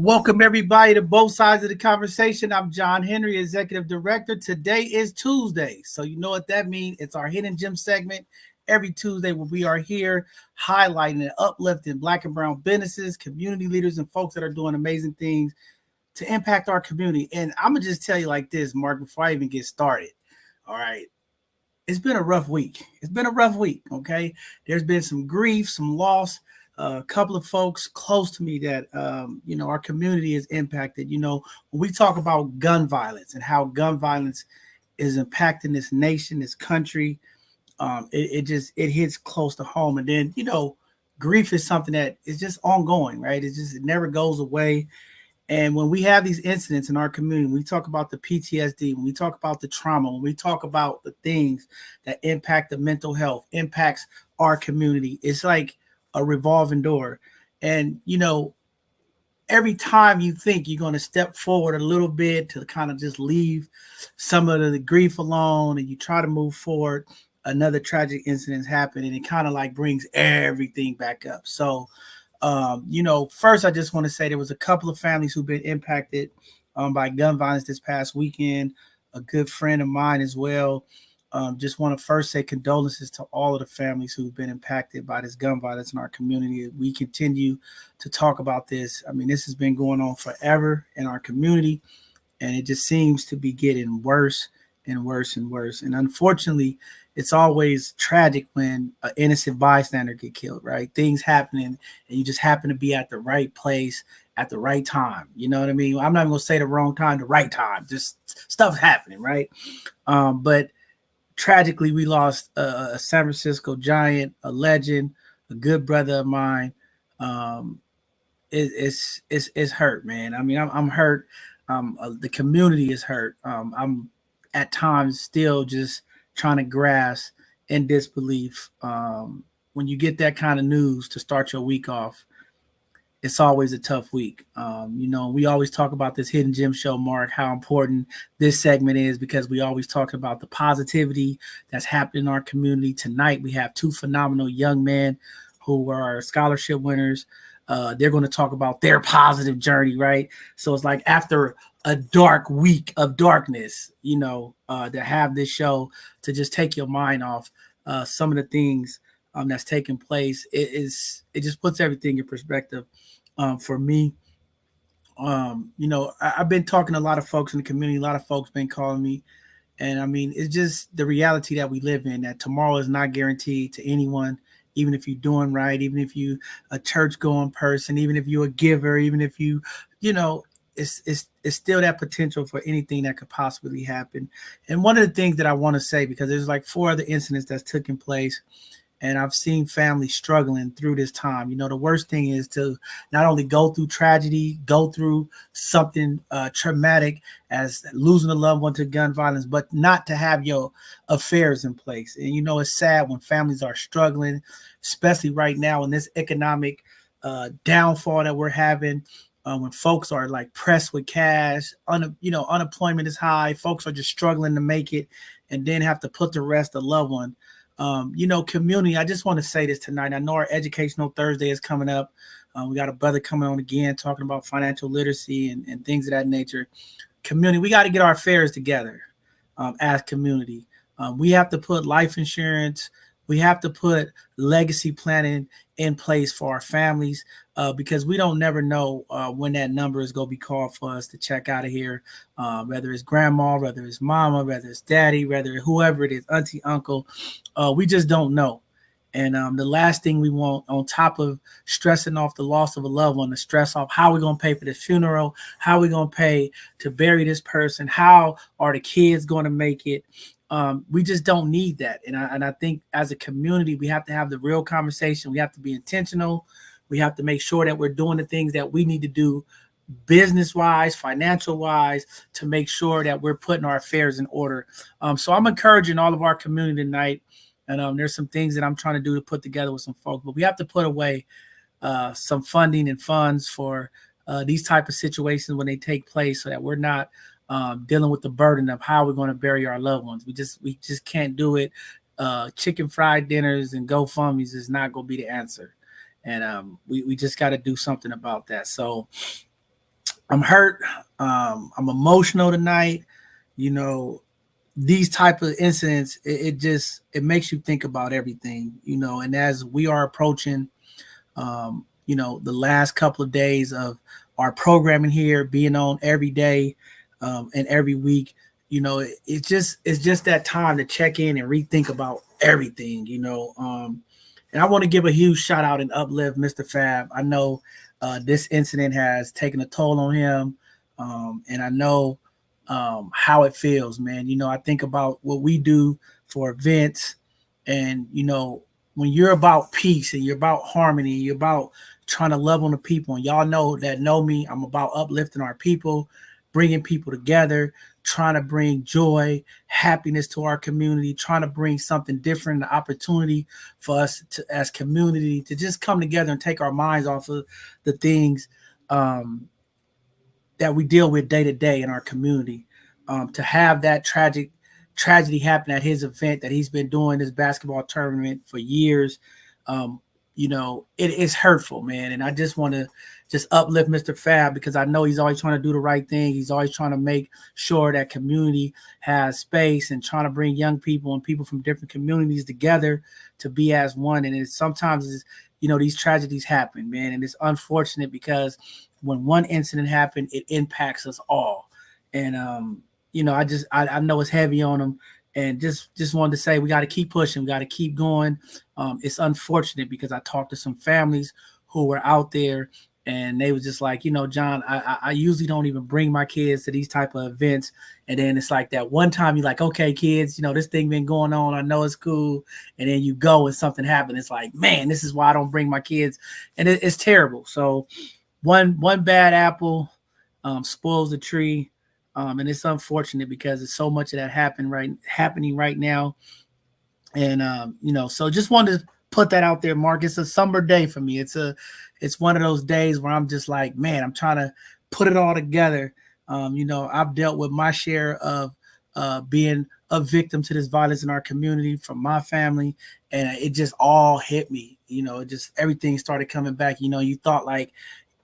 Welcome everybody to both sides of the conversation. I'm John Henry, Executive Director. Today is Tuesday, so you know what that means. It's our Hidden Gem segment every Tuesday where we are here highlighting and uplifting Black and brown businesses, community leaders, and folks that are doing amazing things to impact our community. And I'm going to just tell you like this, Mark, before I even get started. All right. It's been a rough week. Okay. There's been some grief, some loss, a couple of folks close to me that our community is impacted. When we talk about gun violence and how gun violence is impacting this nation, this country, it hits close to home. And then grief is something that is just ongoing, right? It never goes away. And when we have these incidents in our community, when we talk about the PTSD, when we talk about the trauma, when we talk about the things that impact the mental health, impacts our community, it's like a revolving door. And, every time you think you're going to step forward a little bit to kind of just leave some of the grief alone and you try to move forward, another tragic incident happens and it kind of like brings everything back up. So, first, I just want to say there was a couple of families who've been impacted by gun violence this past weekend. A good friend of mine as well. Just want to first say condolences to all of the families who've been impacted by this gun violence in our community. We continue to talk about this. I mean, this has been going on forever in our community, and it just seems to be getting worse and worse and worse. And unfortunately, it's always tragic when an innocent bystander get killed, right? Things happening and you just happen to be at the right place at the right time. You know what I mean? I'm not even gonna say the wrong time, the right time. Just stuff happening, right? But tragically, we lost a San Francisco Giant, a legend, a good brother of mine. It's hurt, man. I mean, I'm hurt. The community is hurt. I'm at times still just trying to grasp in disbelief. When you get that kind of news to start your week off, it's always a tough week. We always talk about this Hidden Gem show, Mark, how important this segment is because we always talk about the positivity that's happening in our community. Tonight, we have two phenomenal young men who are scholarship winners. They're going to talk about their positive journey, right? So it's like after a dark week of darkness, to have this show to just take your mind off some of the things that's taking place. It just puts everything in perspective for me. I've been talking to a lot of folks in the community. A lot of folks been calling me, and I mean, it's just the reality that we live in. That tomorrow is not guaranteed to anyone. Even if you're doing right, even if you a church going person, even if you're a giver, even if it's still that potential for anything that could possibly happen. And one of the things that I want to say, because there's like 4 other incidents that's taken place, and I've seen families struggling through this time. The worst thing is to not only go through tragedy, go through something traumatic as losing a loved one to gun violence, but not to have your affairs in place. And it's sad when families are struggling, especially right now in this economic downfall that we're having. When folks are like pressed with cash, unemployment is high, folks are just struggling to make it, and then have to put to rest a loved one. Community, I just want to say this tonight. I know our Educational Thursday is coming up. We got a brother coming on again talking about financial literacy and things of that nature. Community, we got to get our affairs together as community. We have to put life insurance. We have to put legacy planning in place for our families because we don't never know when that number is going to be called for us to check out of here, whether it's grandma, whether it's mama, whether it's daddy, whether whoever it is, auntie, uncle. We just don't know. And the last thing we want, on top of stressing off the loss of a loved one, to stress off how we're going to pay for the funeral, how we're going to pay to bury this person, how are the kids going to make it. We just don't need that. And I think as a community, we have to have the real conversation. We have to be intentional. We have to make sure that we're doing the things that we need to do business-wise, financial-wise, to make sure that we're putting our affairs in order. So I'm encouraging all of our community tonight. And there's some things that I'm trying to do to put together with some folks. But we have to put away some funding and funds for these type of situations when they take place so that we're not dealing with the burden of how we're going to bury our loved ones. We just can't do it. Chicken fried dinners and GoFundMe's is not going to be the answer. And we just got to do something about that. So I'm hurt. I'm emotional tonight. You know, these type of incidents, it just it makes you think about everything, you know. And as we are approaching, you know, the last couple of days of our programming here, being on every day and every week, you know, it's just that time to check in and rethink about everything, you know. And I want to give a huge shout out and uplift Mr. Fab. I know this incident has taken a toll on him, and I know how it feels, man. You know, I think about what we do for events, and you know, when you're about peace and you're about harmony, you're about trying to love on the people. And y'all know me, I'm about uplifting our people, bringing people together, trying to bring joy, happiness to our community, trying to bring something different, the opportunity for us to, as community, to just come together and take our minds off of the things um, that we deal with day to day in our community. To have that tragedy happen at his event that he's been doing this basketball tournament for years, um, you know, it is hurtful, man. And I just want to just uplift Mr. Fab because I know he's always trying to do the right thing. He's always trying to make sure that community has space and trying to bring young people and people from different communities together to be as one. And sometimes you know, these tragedies happen, man, and it's unfortunate because when one incident happened, it impacts us all. And you know, I know it's heavy on them, and just wanted to say we got to keep pushing, we got to keep going. It's unfortunate because I talked to some families who were out there, and they was just like, you know, John, I usually don't even bring my kids to these type of events, and then it's like that one time you're like, okay, kids, you know, this thing been going on, I know it's cool, and then you go and something happened. It's like, man, this is why I don't bring my kids, and it's terrible. So one bad apple spoils the tree, and it's unfortunate because it's so much of that happening right now. And you know, so just wanted to put that out there, Mark. It's a summer day for me. It's one of those days where I'm just like, man, I'm trying to put it all together. You know, I've dealt with my share of being a victim to this violence in our community from my family, and it just all hit me. You know, it just everything started coming back. You know, you thought like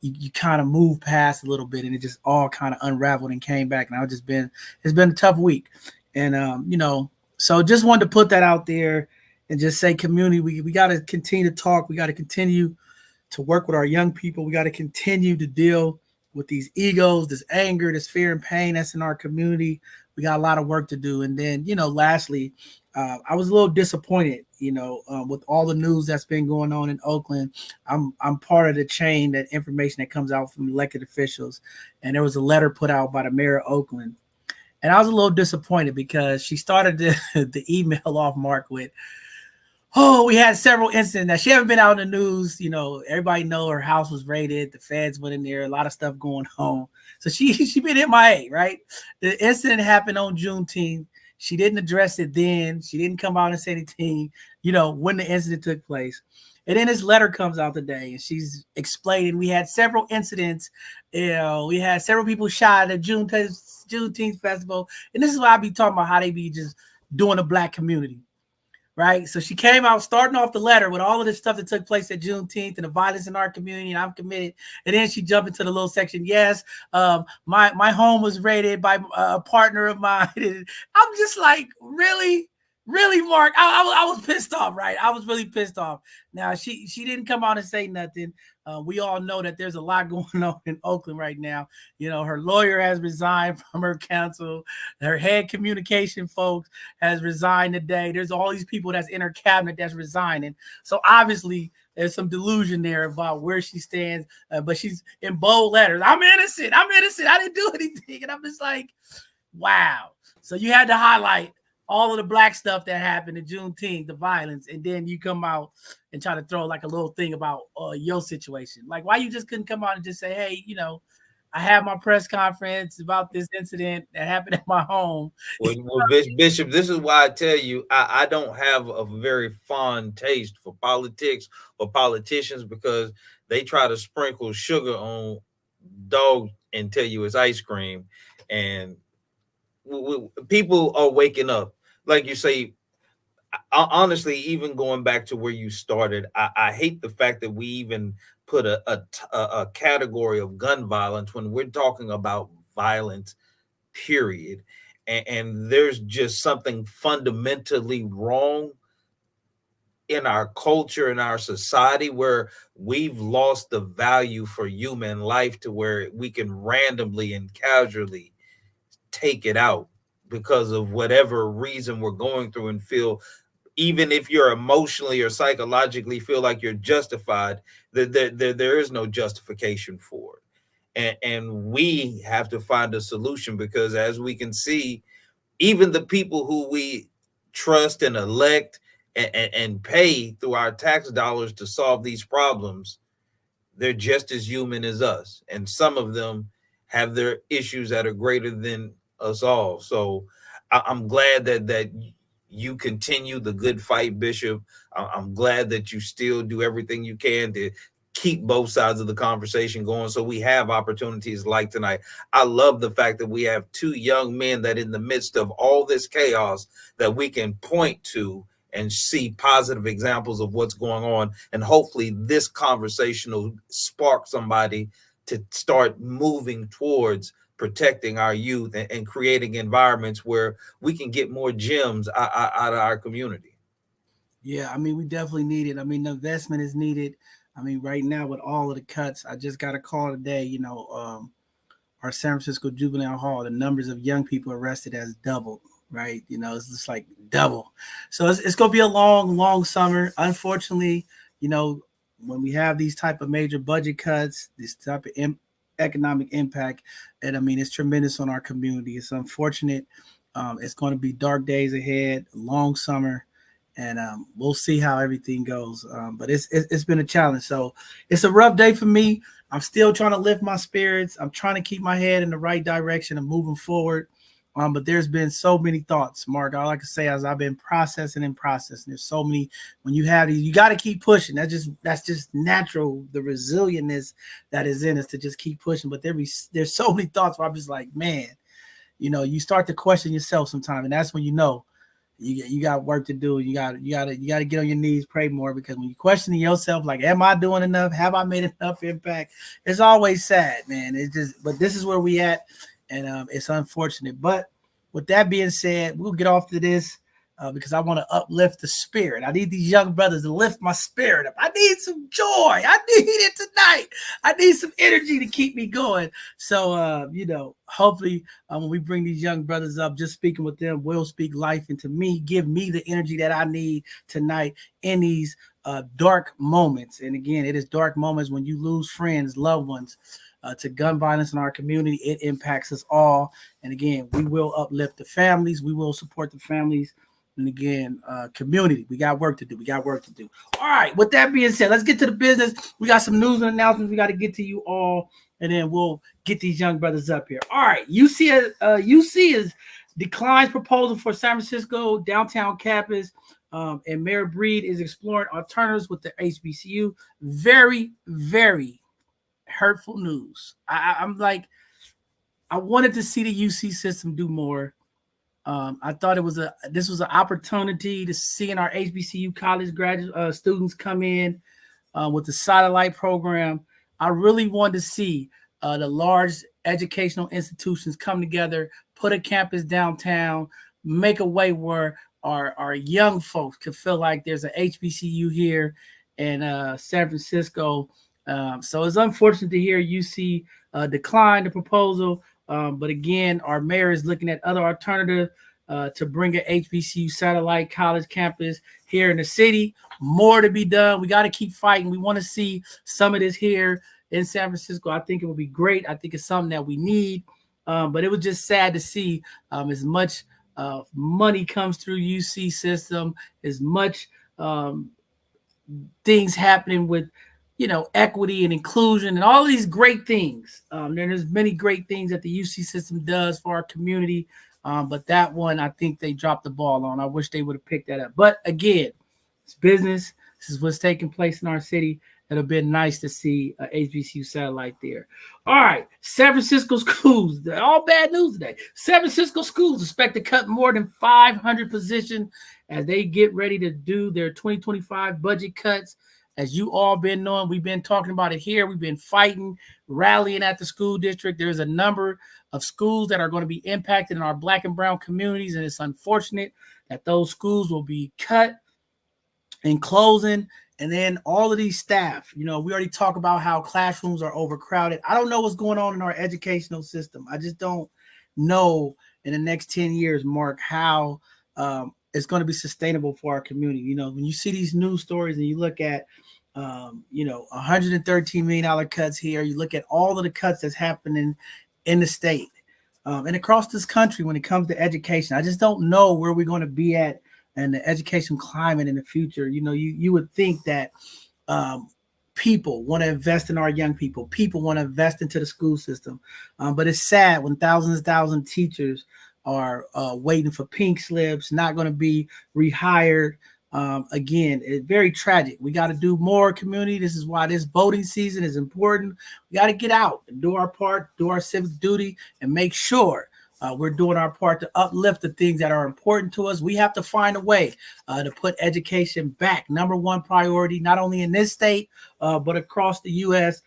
you kind of moved past a little bit, and it just all kind of unraveled and came back. And I've just been it's been a tough week, and you know, so just wanted to put that out there and just say, community, we got to continue to talk. We got to continue to work with our young people. We got to continue to deal with these egos, this anger, this fear and pain that's in our community. We got a lot of work to do. And then, you know, lastly, I was a little disappointed, you know, with all the news that's been going on in Oakland. I'm part of the chain, that information that comes out from elected officials, and there was a letter put out by the mayor of Oakland, and I was a little disappointed because she started the email off, Mark, with, oh, we had several incidents. Now, she haven't been out in the news. You know, everybody know her house was raided. The feds went in there. A lot of stuff going on. So she been MIA, right? The incident happened on Juneteenth. She didn't address it then. She didn't come out and say anything, you know, when the incident took place. And then this letter comes out today, and she's explaining we had several incidents. You know, we had several people shot at Juneteenth festival. And this is why I be talking about how they be just doing the black community, right? So she came out starting off the letter with all of this stuff that took place at Juneteenth and the violence in our community, and I'm committed. And then she jumped into the little section. Yes, my home was raided by a partner of mine. And I'm just like, really? Really, Mark? I was pissed off, right? I was really pissed off. Now, she didn't come out and say nothing. We all know that there's a lot going on in Oakland right now. You know, her lawyer has resigned from her counsel. Her head communication folks has resigned today. There's all these people that's in her cabinet that's resigning. So obviously there's some delusion there about where she stands. But she's in bold letters, I'm innocent. I'm innocent. I didn't do anything. And I'm just like, wow. So you had to highlight all of the black stuff that happened in Juneteenth, the violence, and then you come out and try to throw like a little thing about your situation. Like, why you just couldn't come out and just say, hey, you know, I had my press conference about this incident that happened at my home. Well, Bishop, this is why I tell you I don't have a very fond taste for politics or politicians, because they try to sprinkle sugar on dog and tell you it's ice cream. And people are waking up. Like you say, honestly, even going back to where you started, I hate the fact that we even put a category of gun violence when we're talking about violence, period. And there's just something fundamentally wrong in our culture, in our society, where we've lost the value for human life to where we can randomly and casually take it out because of whatever reason we're going through and feel, even if you're emotionally or psychologically feel like you're justified, there is no justification for it. And we have to find a solution, because as we can see, even the people who we trust and elect and pay through our tax dollars to solve these problems, they're just as human as us. And some of them have their issues that are greater than us all. So I'm glad that you continue the good fight, Bishop. I'm glad that you still do everything you can to keep both sides of the conversation going, so we have opportunities like tonight. I love the fact that we have two young men that in the midst of all this chaos that we can point to and see positive examples of what's going on. And hopefully this conversation will spark somebody to start moving towards protecting our youth and creating environments where we can get more gems out of our community. Yeah, I mean, we definitely need it. I mean, the investment is needed. I mean, right now with all of the cuts, I just got a call today. Our San Francisco Juvenile Hall, the numbers of young people arrested has doubled. Right, it's just like double. So it's going to be a long, long summer. Unfortunately, when we have these type of major budget cuts, this type of economic impact, and I mean, it's tremendous on our community. It's unfortunate. It's going to be dark days ahead, long summer. And we'll see how everything goes. But it's been a challenge. So it's a rough day for me. I'm still trying to lift my spirits. I'm trying to keep my head in the right direction and moving forward. But there's been so many thoughts, Mark. All I can say is I've been processing and processing. There's so many. When you have these, you got to keep pushing. That's just natural. The resilientness that is in us to just keep pushing. But there's so many thoughts where I'm just like, man, you start to question yourself sometimes, and that's when you got work to do. You got to get on your knees, pray more, because when you're questioning yourself, like, am I doing enough? Have I made enough impact? It's always sad, man. But this is where we at, and it's unfortunate. But with that being said, we'll get off to this because I want to uplift the spirit. I need these young brothers to lift my spirit up. I need some joy. I need it tonight. I need some energy to keep me going. So, hopefully when we bring these young brothers up, just speaking with them will speak life into me, give me the energy that I need tonight in these dark moments. And again, it is dark moments when you lose friends, loved ones, to gun violence in our community. It impacts us all. And again, we will uplift the families. We will support the families. And again, community, we got work to do. All right. With that being said, let's get to the business. We got some news and announcements we got to get to you all, and then we'll get these young brothers up here. All right. UC is declines proposal for San Francisco downtown campus, and Mayor Breed is exploring alternatives with the HBCU. Very, very hurtful news. I'm like, I wanted to see the UC system do more. I thought this was an opportunity to see in our HBCU college graduate students come in with the satellite program. I really wanted to see the large educational institutions come together, put a campus downtown, make a way where our young folks could feel like there's an HBCU here in San Francisco. So it's unfortunate to hear UC decline the proposal. But again, our mayor is looking at other alternatives to bring an HBCU satellite college campus here in the city. More to be done. We got to keep fighting. We want to see some of this here in San Francisco. I think it would be great. I think it's something that we need. But it was just sad to see as much money comes through UC system, as much things happening with equity and inclusion and all these great things. There's many great things that the UC system does for our community. But that one, I think they dropped the ball on. I wish they would have picked that up. But again, it's business. This is what's taking place in our city. It'll be nice to see a HBCU satellite there. All right, San Francisco schools. All bad news today. San Francisco schools expect to cut more than 500 positions as they get ready to do their 2025 budget cuts. As you all been knowing, we've been talking about it here. We've been fighting, rallying at the school district. There's a number of schools that are going to be impacted in our Black and brown communities, and it's unfortunate that those schools will be cut and closing. And then all of these staff, we already talk about how classrooms are overcrowded. I don't know what's going on in our educational system. I just don't know in the next 10 years, Mark, how it's going to be sustainable for our community. When you see these news stories and you look at, $113 million cuts here, you look at all of the cuts that's happening in the state and across this country when it comes to education. I just don't know where we're going to be at and the education climate in the future. You would think that people want to invest in our young people. People want to invest into the school system. But it's sad when thousands of teachers are waiting for pink slips, not going to be rehired. Again, it's very tragic. We got to do more, community. This is why this voting season is important. We got to get out and do our part, do our civic duty, and make sure we're doing our part to uplift the things that are important to us. We have to find a way to put education back, number one priority, not only in this state, but across the U.S.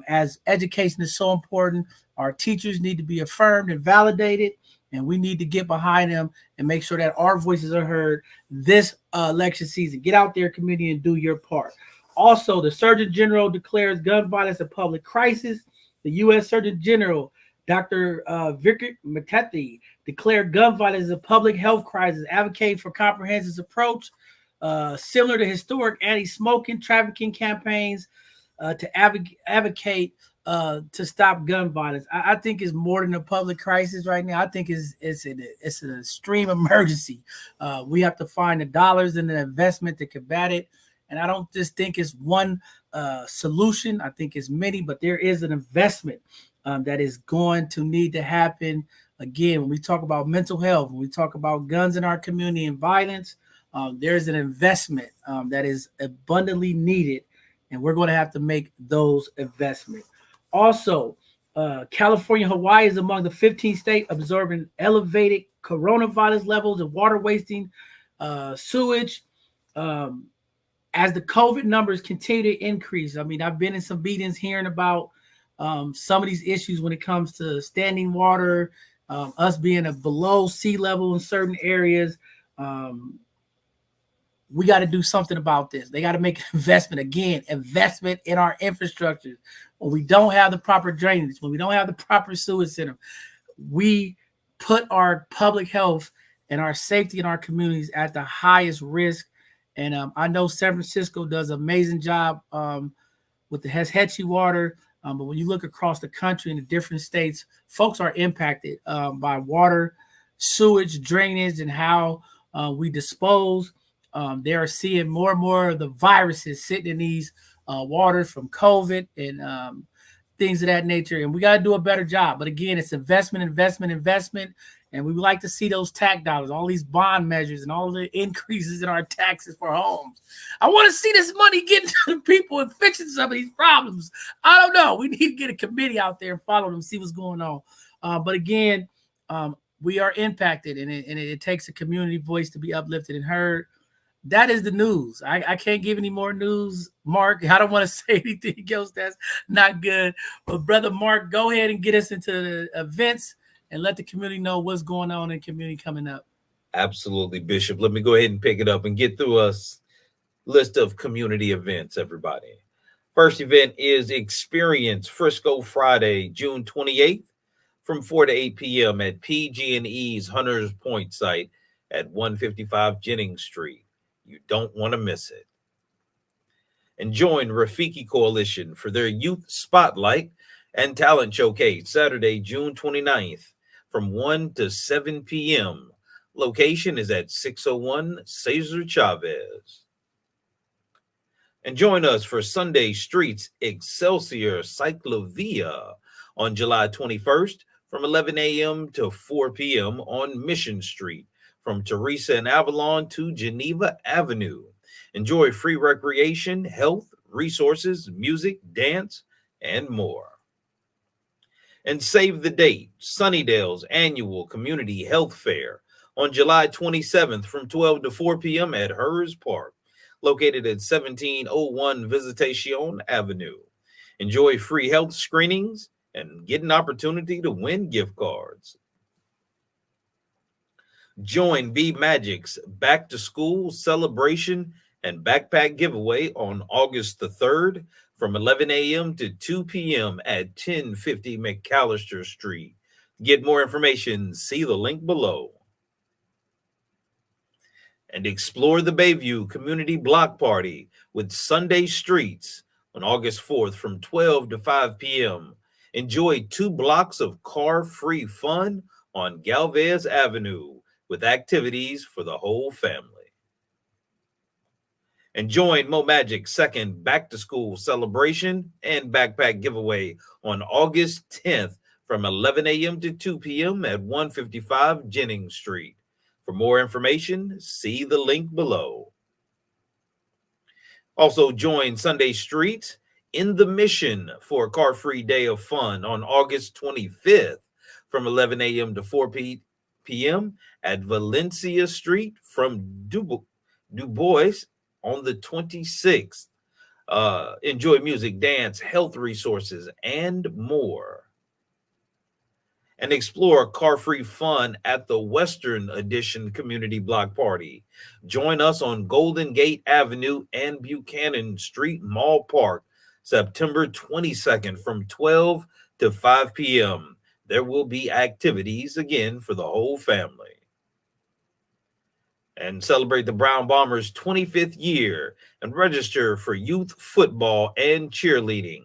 As education is so important, our teachers need to be affirmed and validated, and we need to get behind them and make sure that our voices are heard this election season. Get out there, community, and do your part. Also, the Surgeon General declares gun violence a public crisis. The U.S. Surgeon General, Dr. Vikram Mehta, declared gun violence as a public health crisis, advocating for comprehensive approach similar to historic anti-smoking trafficking campaigns to advocate to stop gun violence. I think it's more than a public crisis right now. I think it's an extreme emergency. We have to find the dollars and the investment to combat it. And I don't just think it's one solution. I think it's many, but there is an investment that is going to need to happen. Again, when we talk about mental health, when we talk about guns in our community and violence, there's an investment that is abundantly needed, and we're going to have to make those investments. Also, California, Hawaii is among the 15 states absorbing elevated coronavirus levels of water wasting, sewage, as the COVID numbers continue to increase. I mean, I've been in some meetings hearing about some of these issues when it comes to standing water, us being below sea level in certain areas. We got to do something about this. They got to make investment in our infrastructure. When we don't have the proper drainage, when we don't have the proper sewage center, we put our public health and our safety in our communities at the highest risk. And I know San Francisco does an amazing job with the Hes Hetchy water. But when you look across the country in the different states, folks are impacted by water, sewage, drainage, and how we dispose. They are seeing more and more of the viruses sitting in these waters from COVID and things of that nature. And we got to do a better job. But again, it's investment. And we would like to see those tax dollars, all these bond measures and all the increases in our taxes for homes. I want to see this money getting to the people and fixing some of these problems. I don't know. We need to get a committee out there and follow them, see what's going on. But again, we are impacted, and it takes a community voice to be uplifted and heard. That is the news. I can't give any more news, Mark. I don't want to say anything else that's not good. But Brother Mark, go ahead and get us into the events and let the community know what's going on in community coming up. Absolutely, Bishop. Let me go ahead and pick it up and get through a list of community events, everybody. First event is Experience Frisco Friday, June 28th from 4 to 8 p.m. at PG&E's Hunters Point site at 155 Jennings Street. You don't want to miss it. And join Rafiki Coalition for their Youth Spotlight and Talent Showcase Saturday, June 29th from 1 to 7 p.m. Location is at 601 Cesar Chavez. And join us for Sunday Streets Excelsior Cyclovia on July 21st from 11 a.m. to 4 p.m. on Mission Street from Teresa and Avalon to Geneva Avenue. Enjoy free recreation, health, resources, music, dance, and more. And save the date, Sunnydale's annual community health fair on July 27th from 12 to 4 p.m. at Hers Park. located at 1701 Visitation Avenue. Enjoy free health screenings and get an opportunity to win gift cards. Join B Magic's back to school celebration and backpack giveaway on August the 3rd from 11 a.m. to 2 p.m. at 1050 McAllister Street. To get more information, see the link below. And explore the Bayview Community Block Party with Sunday Streets on August 4th from 12 to 5 p.m. Enjoy 2 blocks of car-free fun on Galvez Avenue with activities for the whole family. And join Mo Magic's second back-to-school celebration and backpack giveaway on August 10th from 11 a.m. to 2 p.m. at 155 Jennings Street. For more information, see the link below. Also join Sunday Streets in the Mission for a car-free day of fun on August 25th from 11 a.m. to 4 p.m. at Valencia Street from Du Bois on the 26th. Enjoy music, dance, health resources, and more. And explore car-free fun at the Western Edition Community Block Party. Join us on Golden Gate Avenue and Buchanan Street Mall Park, September 22nd from 12 to 5 p.m. There will be activities again for the whole family. And celebrate the Brown Bombers' 25th year and register for youth football and cheerleading.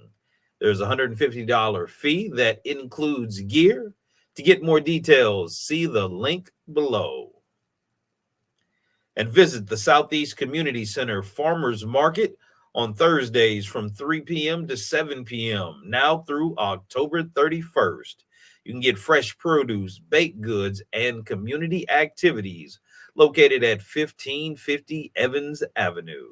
There's a $150 fee that includes gear. To get more details, see the link below. And visit the Southeast Community Center Farmers Market on Thursdays from 3 p.m. to 7 p.m. now through October 31st. You can get fresh produce, baked goods, and community activities located at 1550 Evans Avenue.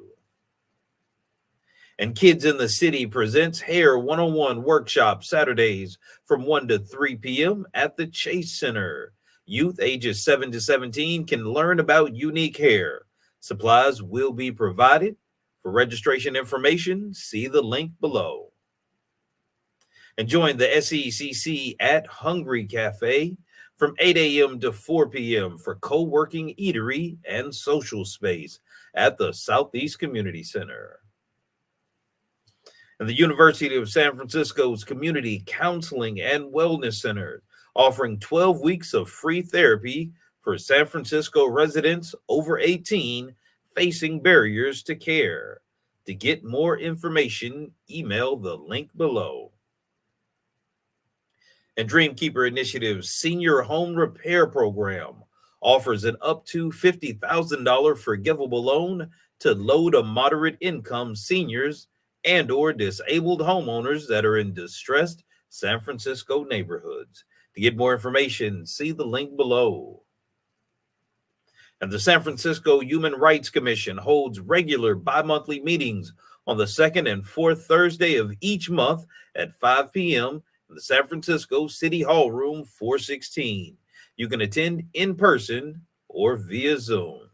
And Kids in the City presents Hair 101 Workshop Saturdays from 1 to 3 p.m. at the Chase Center. Youth ages 7 to 17 can learn about unique hair. Supplies will be provided. For registration information, see the link below. And join the SECC at Hungry Cafe from 8 a.m. to 4 p.m. for co-working eatery and social space at the Southeast Community Center. And the University of San Francisco's Community Counseling and Wellness Center offering 12 weeks of free therapy for San Francisco residents over 18 facing barriers to care. To get more information, email the link below. And Dreamkeeper Initiative's Senior Home Repair Program offers an up to $50,000 forgivable loan to low to moderate income seniors and or disabled homeowners that are in distressed San Francisco neighborhoods. To get more information, see the link below. And the San Francisco Human Rights Commission holds regular bi-monthly meetings on the second and fourth Thursday of each month at 5 p.m. in the San Francisco City Hall Room 416. You can attend in person or via Zoom.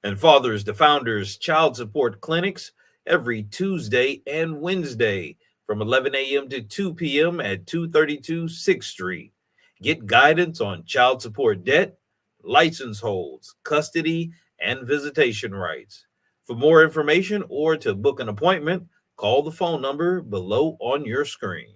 And Fathers to Founders Child Support Clinics every Tuesday and Wednesday from 11 a.m. to 2 p.m. at 232 6th Street. Get guidance on child support debt, license holds, custody, and visitation rights. For more information or to book an appointment, call the phone number below on your screen.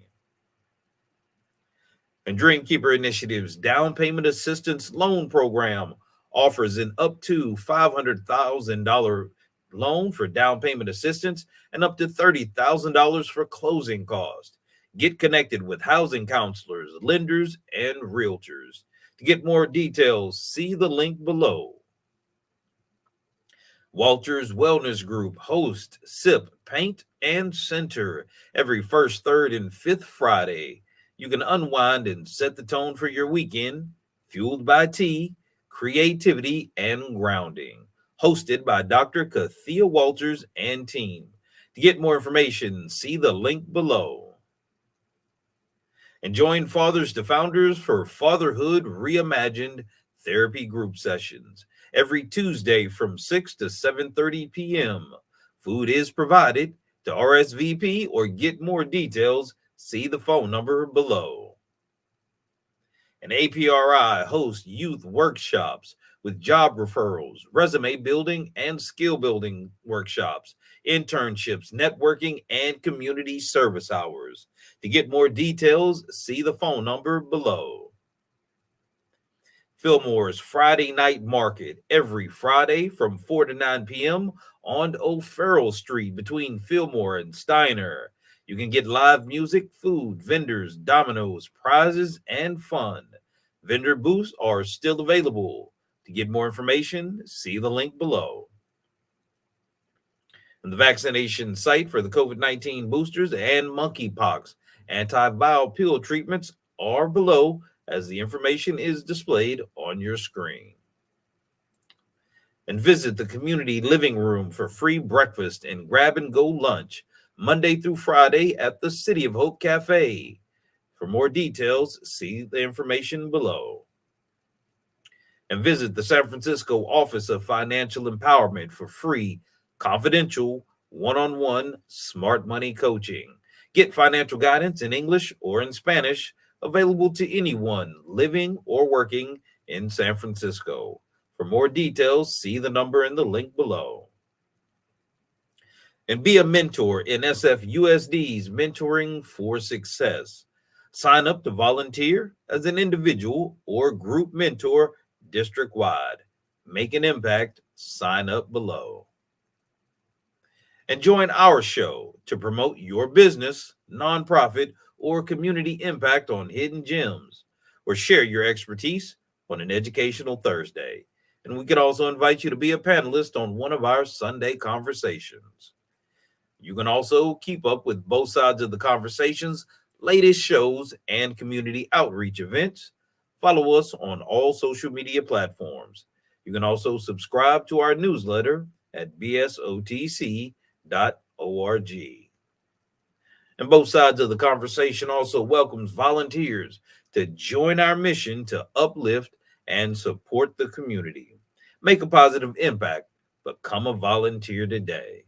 And Dreamkeeper Initiative's Down Payment Assistance Loan Program offers an up to $500,000 loan for down payment assistance and up to $30,000 for closing costs. Get connected with housing counselors, lenders, and realtors. To get more details, see the link below. Walters Wellness Group hosts Sip, Paint, and Center every first, third, and fifth Friday. You can unwind and set the tone for your weekend, fueled by tea, creativity, and grounding. Hosted by Dr. Kathia Walters and team. To get more information, see the link below. And join Fathers to Founders for Fatherhood Reimagined therapy group sessions every Tuesday from 6 to 7:30 p.m. Food is provided. To RSVP or get more details, see the phone number below. And APRI hosts youth workshops with job referrals, resume building, and skill building workshops, internships, networking, and community service hours. To get more details, see the phone number below. Fillmore's Friday Night Market every Friday from 4 to 9 p.m. on O'Farrell Street between Fillmore and Steiner. You can get live music, food, vendors, dominoes, prizes, and fun. Vendor booths are still available. To get more information, see the link below. And the vaccination site for the COVID-19 boosters and monkeypox antiviral pill treatments are below as the information is displayed on your screen. And visit the community living room for free breakfast and grab and go lunch Monday through Friday at the City of Hope Cafe. For more details, see the information below. And visit the San Francisco Office of Financial Empowerment for free, confidential, one-on-one smart money coaching. Get financial guidance in English or in Spanish, available to anyone living or working in San Francisco. For more details, see the number in the link below. And be a mentor in SFUSD's Mentoring for Success. Sign up to volunteer as an individual or group mentor district-wide. Make an impact, sign up below. And join our show to promote your business, nonprofit, or community impact on Hidden Gems, or share your expertise on an Educational Thursday. And we can also invite you to be a panelist on one of our Sunday conversations. You can also keep up with both sides of the conversation's latest shows and community outreach events. Follow us on all social media platforms. You can also subscribe to our newsletter at bsotc.org. And both sides of the conversation also welcomes volunteers to join our mission to uplift and support the community. Make a positive impact. Become a volunteer today.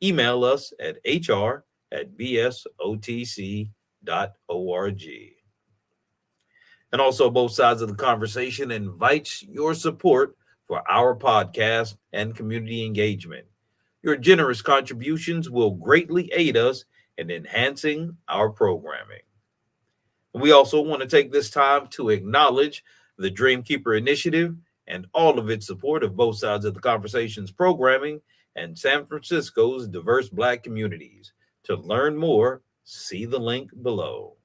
Email us at hr@bsotc.org. And also, both sides of the conversation invites your support for our podcast and community engagement. Your generous contributions will greatly aid us in enhancing our programming. We also want to take this time to acknowledge the Dreamkeeper Initiative and all of its support of both sides of the conversation's programming and San Francisco's diverse Black communities. To learn more, see the link below.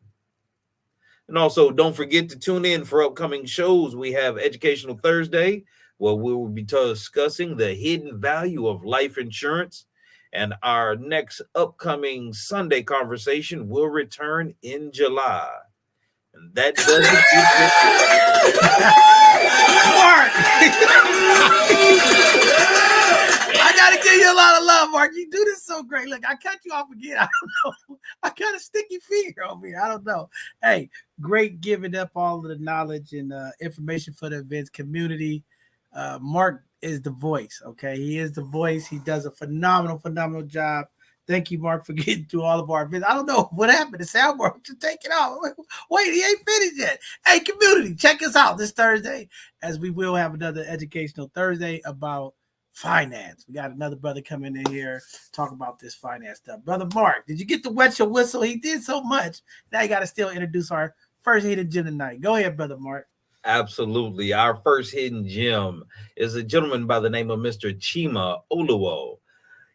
And also, don't forget to tune in for upcoming shows. We have Educational Thursday, where we will be discussing the hidden value of life insurance. And our next upcoming Sunday conversation will return in July. And that does Mark! I got to give you a lot of love, Mark. You do this so great. Look, I cut you off again. I don't know. I got a sticky finger on me. I don't know. Hey, great giving up all of the knowledge and information for the events community. Mark is the voice, okay? He is the voice. He does a phenomenal job. Thank you, Mark, for getting through all of our events. I don't know what happened. The soundboard just take it off. Wait, he ain't finished yet. Hey, community, check us out this Thursday, as we will have another Educational Thursday about finance. We got another brother coming in here talk about this finance stuff. Brother Mark, did you get to wet your whistle? He did so much. Now you got to still introduce our first hidden gem tonight. Go ahead, Brother Mark. Absolutely. Our first hidden gem is a gentleman by the name of Mr. Chima Oluwo.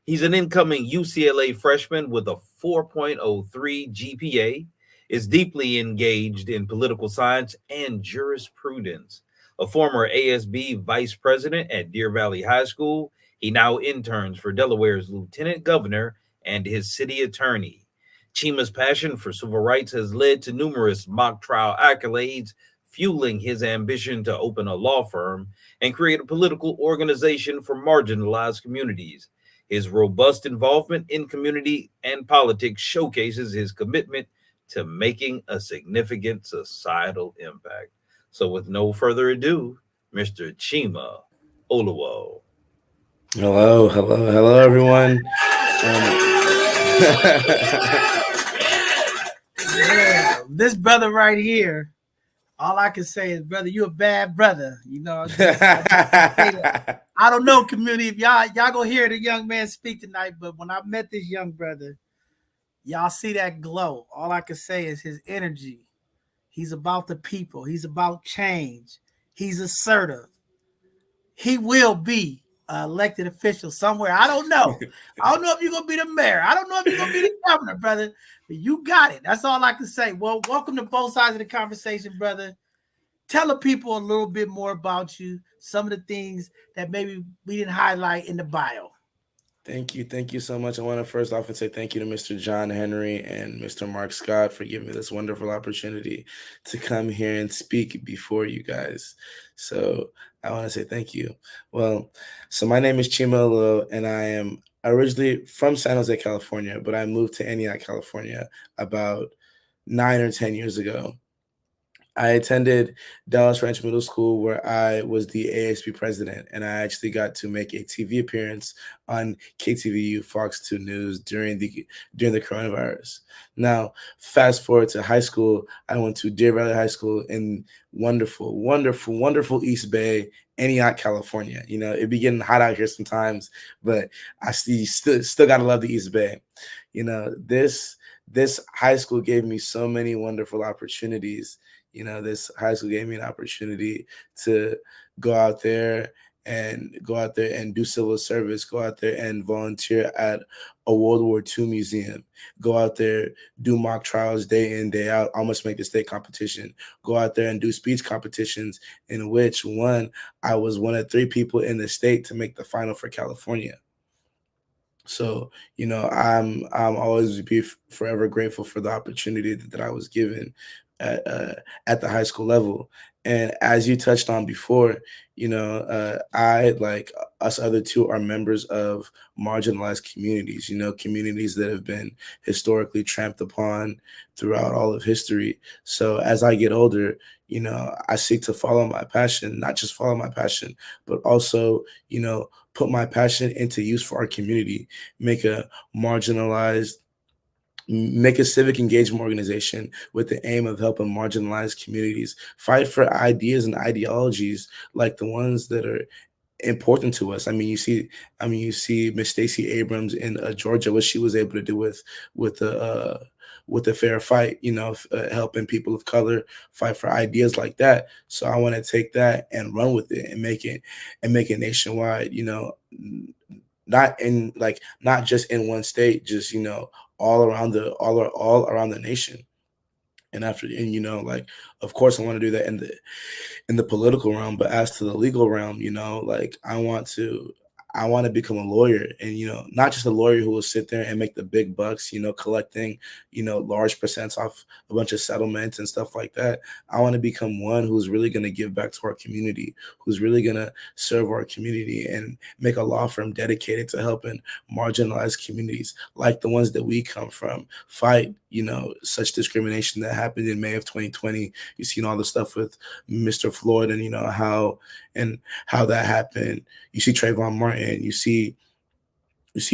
He's an incoming UCLA freshman with a 4.03 GPA, is deeply engaged in political science and jurisprudence. A former ASB vice president at Deer Valley High School, he now interns for Delaware's lieutenant governor and his city attorney. Chima's passion for civil rights has led to numerous mock trial accolades, fueling his ambition to open a law firm and create a political organization for marginalized communities. His robust involvement in community and politics showcases his commitment to making a significant societal impact. So with no further ado, Mr. Chima Olawale. Hello, everyone. Yeah, this brother right here, all I can say is, brother, you a bad brother. You know, I don't know, community. If y'all gonna hear the young man speak tonight, but when I met this young brother, y'all see that glow. All I can say is his energy. He's about the people. He's about change. He's assertive. He will be an elected official somewhere. I don't know. I don't know if you're gonna be the mayor. I don't know if you're gonna be the governor, brother. But you got it. That's all I can say. Well, welcome to both sides of the conversation, brother. Tell the people a little bit more about you, some of the things that maybe we didn't highlight in the bio. Thank you so much. I want to first off and say thank you to Mr. John Henry and Mr. Mark Scott for giving me this wonderful opportunity to come here and speak before you guys. So I want to say thank you. Well, so my name is Chima Olo, and I am originally from San Jose, California, but I moved to Antioch, California about 9 or 10 years ago. I attended Dallas Ranch Middle School, where I was the ASB president, and I actually got to make a TV appearance on KTVU Fox 2 News during the coronavirus. Now, fast forward to high school, I went to Deer Valley High School in wonderful East Bay, Antioch, California. You know, it be getting hot out here sometimes, but I still gotta love the East Bay. You know, this high school gave me so many wonderful opportunities. You know, this high school gave me an opportunity to go out there and do civil service, go out there and volunteer at a World War II museum, go out there, do mock trials day in, day out, almost make the state competition, go out there and do speech competitions, in which I was one of 3 people in the state to make the final for California. So, you know, I'm always be forever grateful for the opportunity that I was given at the high school level. And as you touched on before, you know, I, like us other 2, are members of marginalized communities, you know, communities that have been historically tramped upon throughout all of history. So as I get older, you know, I seek to follow my passion, not just follow my passion, but also, you know, put my passion into use for our community, make a civic engagement organization with the aim of helping marginalized communities fight for ideas and ideologies like the ones that are important to us. I mean, you see Miss Stacey Abrams in Georgia, what she was able to do with the fair fight, you know, helping people of color fight for ideas like that. So I want to take that and run with it and make it nationwide, you know, not just in one state, just, you know, all around the nation. And you know, like, of course I want to do that in the political realm, but as to the legal realm, you know, like, I want to become a lawyer, and, you know, not just a lawyer who will sit there and make the big bucks, you know, collecting, you know, large percents off a bunch of settlements and stuff like that. I want to become one who's really going to give back to our community, who's really going to serve our community and make a law firm dedicated to helping marginalized communities like the ones that we come from fight, you know, such discrimination that happened in May of 2020. You've seen all the stuff with Mr. Floyd, and, you know, how that happened. You see Trayvon Martin, you see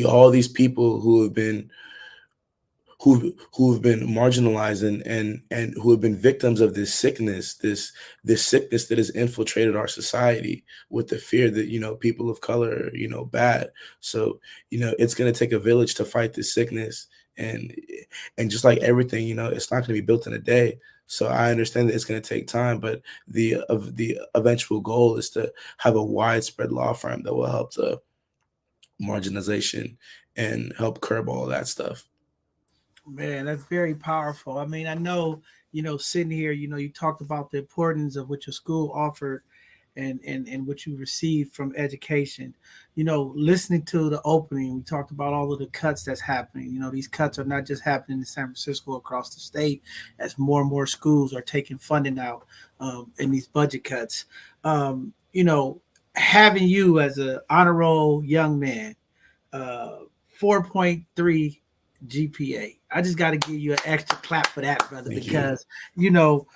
all these people who have been marginalized and who have been victims of this sickness that has infiltrated our society, with the fear that, you know, people of color are, you know, bad. So, you know, it's going to take a village to fight this sickness, and just like everything, you know, it's not going to be built in a day. So I understand that it's going to take time, but the eventual goal is to have a widespread law firm that will help the marginalization and help curb all that stuff. Man, that's very powerful. I mean, I know, you know, sitting here, you know, you talked about the importance of what your school offered and what you received from education. You know, listening to the opening, we talked about all of the cuts that's happening. You know, these cuts are not just happening in San Francisco, across the state, as more and more schools are taking funding out in these budget cuts. You know, having you as an honor roll young man, 4.3 GPA. I just got to give you an extra clap for that, brother, because, you know,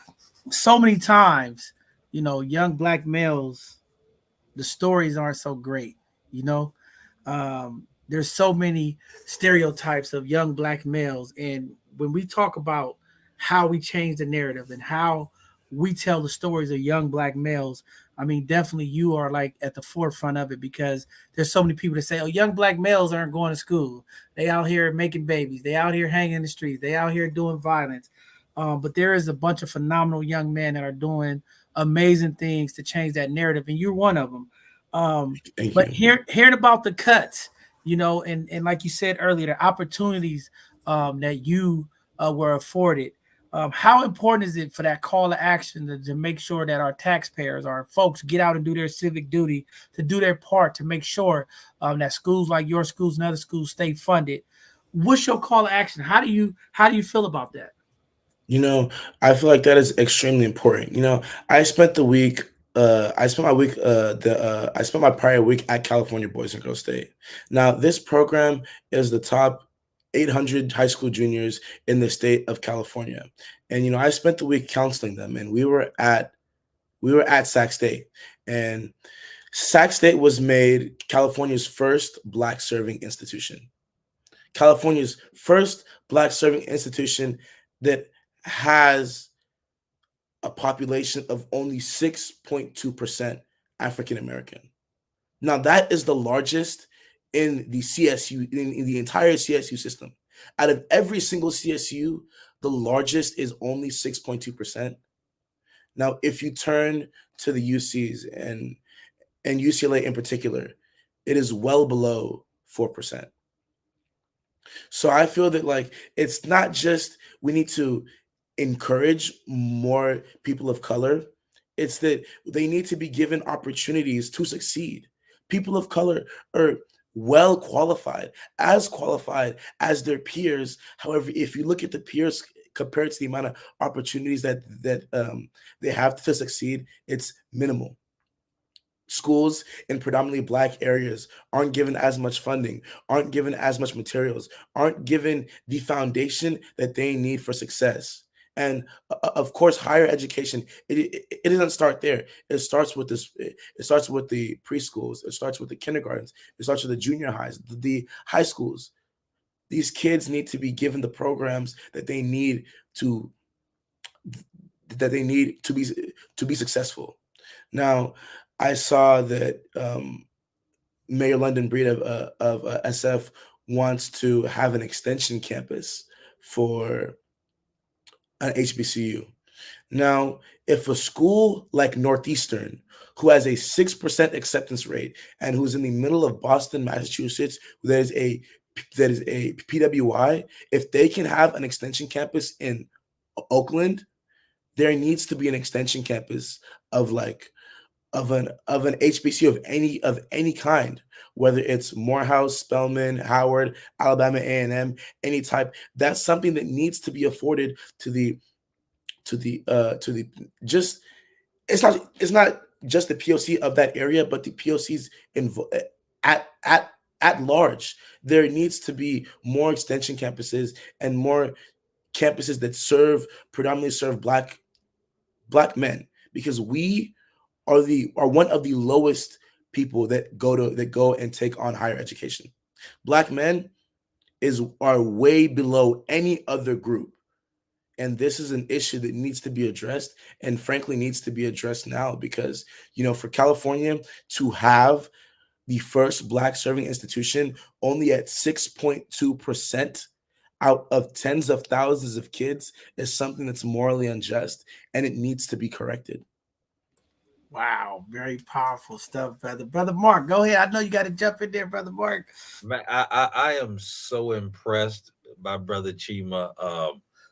so many times, you know, young black males, the stories aren't so great. You know, there's so many stereotypes of young black males, and when we talk about how we change the narrative and how we tell the stories of young black males, I mean, definitely you are like at the forefront of it, because there's so many people that say, "Oh, young black males aren't going to school. They out here making babies. They out here hanging in the streets. They out here doing violence." But there is a bunch of phenomenal young men that are doing amazing things to change that narrative, and you're one of them. Thank But you. hearing about the cuts, you know, and like you said earlier, the opportunities that you were afforded. How important is it for that call to action to make sure that our taxpayers, our folks, get out and do their civic duty, to do their part to make sure that schools like your schools and other schools stay funded? What's your call to action? How do you feel about that? You know, I feel like that is extremely important. You know, I spent the week, I spent my prior week at California Boys and Girls State. Now, this program is the top 800 high school juniors in the state of California. And, you know, I spent the week counseling them, and we were at Sac State. And Sac State was made California's first black serving institution. California's first black serving institution that has a population of only 6.2% African American. Now, that is the largest in the CSU, in the entire CSU system. Out of every single CSU, the largest is only 6.2%. Now, if you turn to the UCs and UCLA in particular, it is well below 4%. So I feel that like it's not just we need to encourage more people of color. It's that they need to be given opportunities to succeed. People of color are well qualified as their peers. However, if you look at the peers compared to the amount of opportunities that they have to succeed, it's minimal. Schools in predominantly black areas aren't given as much funding, aren't given as much materials, aren't given the foundation that they need for success. And of course, higher education, it doesn't start there. It starts with this, it starts with the preschools, it starts with the kindergartens, it starts with the junior highs, the high schools. These kids need to be given the programs to that they need to be successful. Now, I saw that Mayor London Breed of SF wants to have an extension campus for an HBCU. Now, if a school like Northeastern, who has a 6% acceptance rate and who's in the middle of Boston, Massachusetts, that is a PWI, if they can have an extension campus in Oakland, there needs to be an extension campus of like of an HBCU of any kind, whether it's Morehouse, Spelman, Howard, Alabama A&M, any type. That's something that needs to be afforded to the just it's not just the POC of that area, but the POCs at large. There needs to be more extension campuses and more campuses that predominantly serve black men, because we are one of the lowest people that go and take on higher education. Black men are way below any other group. And this is an issue that needs to be addressed, and frankly needs to be addressed now, because for California to have the first black serving institution only at 6.2% out of tens of thousands of kids is something that's morally unjust, and it needs to be corrected. Wow, very powerful stuff, brother. Brother Mark, go ahead. I know you got to jump in there, brother Mark. Man, I am so impressed by Brother Chima.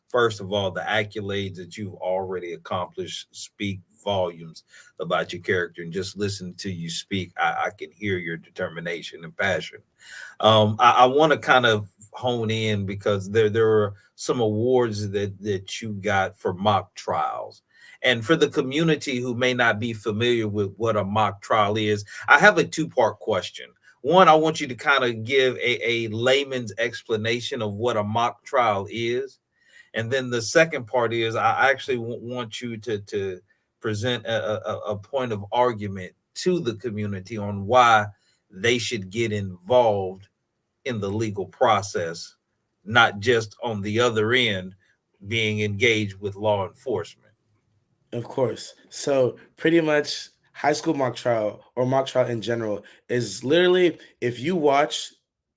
First of all, the accolades that you've already accomplished speak volumes about your character. And just listen to you speak, I can hear your determination and passion. I want to kind of hone in, because there are some awards that you got for mock trials. And for the community who may not be familiar with what a mock trial is, I have a two-part question. One, I want you to kind of give a layman's explanation of what a mock trial is. And then the second part is I actually want you to present a point of argument to the community on why they should get involved in the legal process, not just on the other end being engaged with law enforcement. Of course. So pretty much high school mock trial or mock trial in general is literally, if you watch,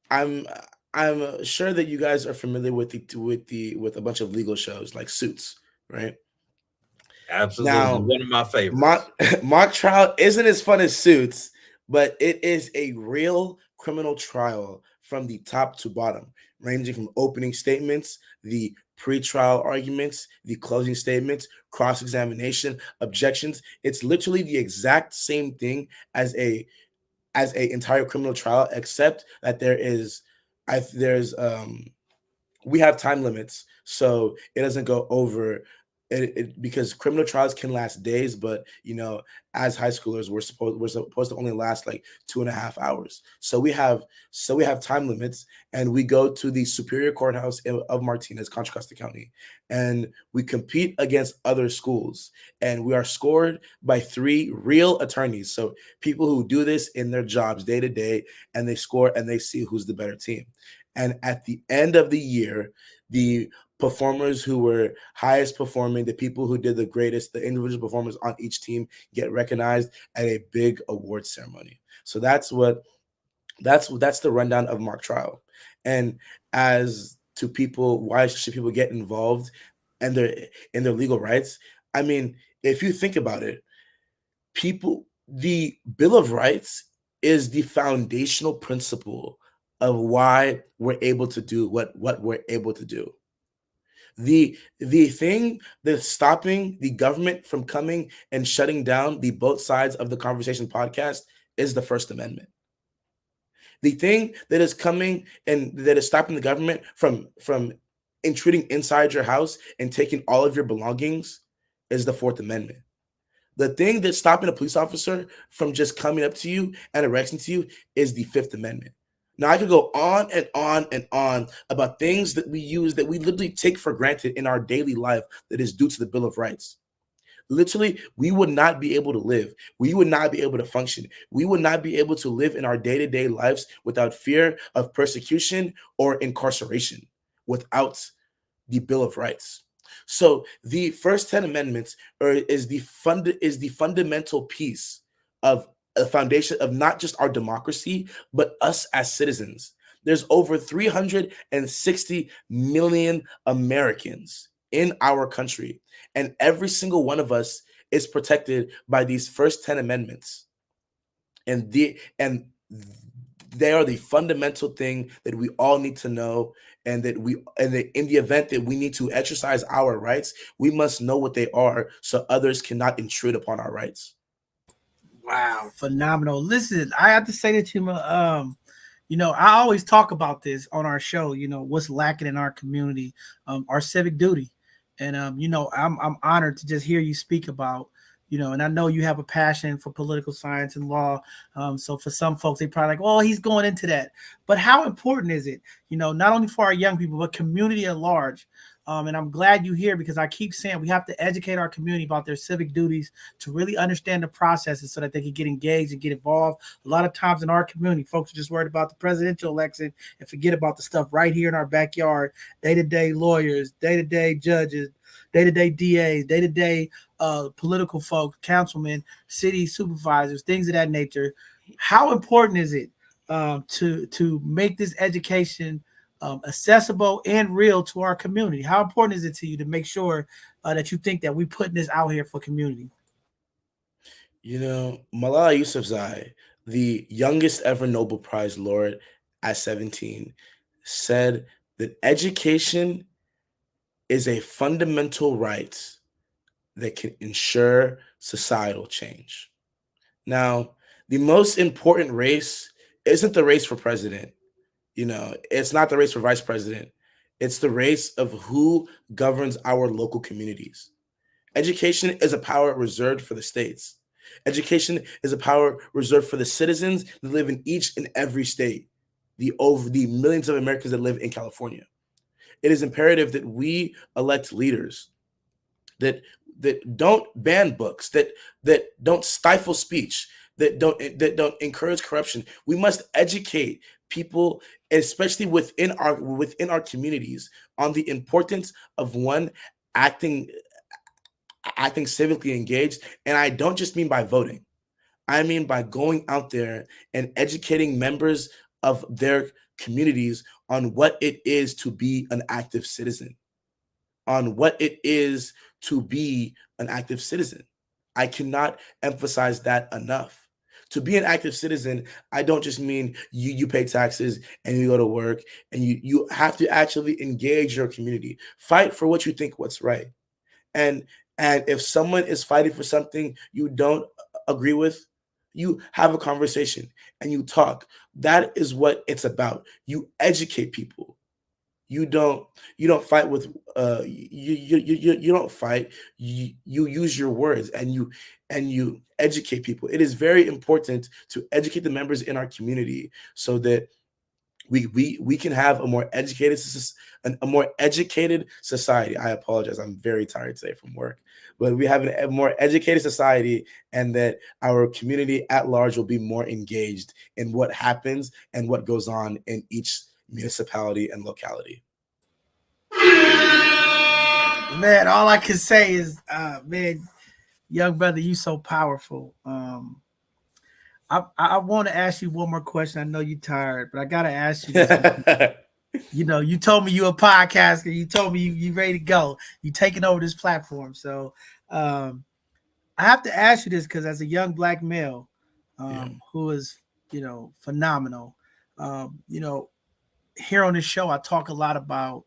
I'm I'm sure that you guys are familiar with with a bunch of legal shows like Suits, right? Absolutely. Now, One of my favorites. mock trial isn't as fun as Suits, but it is a real criminal trial from the top to bottom, ranging from opening statements, the pre-trial arguments, the closing statements, cross-examination, objections. It's literally the exact same thing as a entire criminal trial, except that there's we have time limits, so it doesn't go over because criminal trials can last days, but as high schoolers, we're supposed to only last like 2.5 hours. So we have time limits, and we go to the Superior Courthouse of Martinez, Contra Costa County, and we compete against other schools, and we are scored by 3 real attorneys. So people who do this in their jobs day to day, and they score and they see who's the better team. And at the end of the year, the performers who were highest performing, the people who did the greatest, the individual performers on each team get recognized at a big award ceremony. So that's the rundown of mock trial. And as to people, why should people get involved and in their legal rights? I mean, if you think about it, the Bill of Rights is the foundational principle of why we're able to do what we're able to do. The thing that's stopping the government from coming and shutting down the Both Sides of the Conversation podcast is the First Amendment. The thing that is coming and that is stopping the government from intruding inside your house and taking all of your belongings is the Fourth Amendment. The thing that's stopping a police officer from just coming up to you and arresting you is the Fifth Amendment. Now, I could go on and on and on about things that we use that we literally take for granted in our daily life that is due to the Bill of Rights. Literally, we would not be able to live. We would not be able to function. We would not be able to live in our day-to-day lives without fear of persecution or incarceration, without the Bill of Rights. So the first 10 amendments is the fundamental piece of a foundation of not just our democracy, but us as citizens. There's over 360 million Americans in our country, and every single one of us is protected by these first 10 amendments. And they are the fundamental thing that we all need to know, and that in the event that we need to exercise our rights, we must know what they are so others cannot intrude upon our rights. Wow, phenomenal. Listen, I have to say that to you, I always talk about this on our show, what's lacking in our community, our civic duty. And, I'm honored to just hear you speak about, and I know you have a passion for political science and law. So for some folks, they probably like, oh, he's going into that. But how important is it, not only for our young people, but community at large? And I'm glad you're here, because I keep saying we have to educate our community about their civic duties to really understand the processes so that they can get engaged and get involved. A lot of times in our community, folks are just worried about the presidential election and forget about the stuff right here in our backyard, day-to-day lawyers, day-to-day judges, day-to-day DAs, day-to-day political folks, councilmen, city supervisors, things of that nature. How important is it to make this education accessible and real to our community? How important is it to you to make sure that you think that we're putting this out here for community? Malala Yousafzai, the youngest ever Nobel Prize laureate at 17, said that education is a fundamental right that can ensure societal change. Now, the most important race isn't the race for president. It's not the race for vice president. It's the race of who governs our local communities. Education is a power reserved for the states. Education is a power reserved for the citizens that live in each and every state, the millions of Americans that live in California. It is imperative that we elect leaders that don't ban books, that don't stifle speech, that don't encourage corruption. We must educate people, especially within our communities, on the importance of one acting civically engaged. And I don't just mean by voting. I mean by going out there and educating members of their communities on what it is to be an active citizen, on what it is to be an active citizen. I cannot emphasize that enough. To be an active citizen, I don't just mean you pay taxes and you go to work, and you have to actually engage your community. Fight for what you think what's right. And if someone is fighting for something you don't agree with, you have a conversation and you talk. That is what it's about. You educate people. You don't fight with you don't fight. You use your words and you educate people. It is very important to educate the members in our community so that we can have a more educated society. I apologize. I'm very tired today from work, but we have a more educated society, and that our community at large will be more engaged in what happens and what goes on in each municipality and locality. Man, all I can say is, man, young brother, you so powerful. I want to ask you one more question. I know you're tired, but I gotta ask you this. You know, you told me you a podcaster. You told me you ready to go. You taking over this platform. So I have to ask you this because as a young black male who is, phenomenal, here on this show, I talk a lot about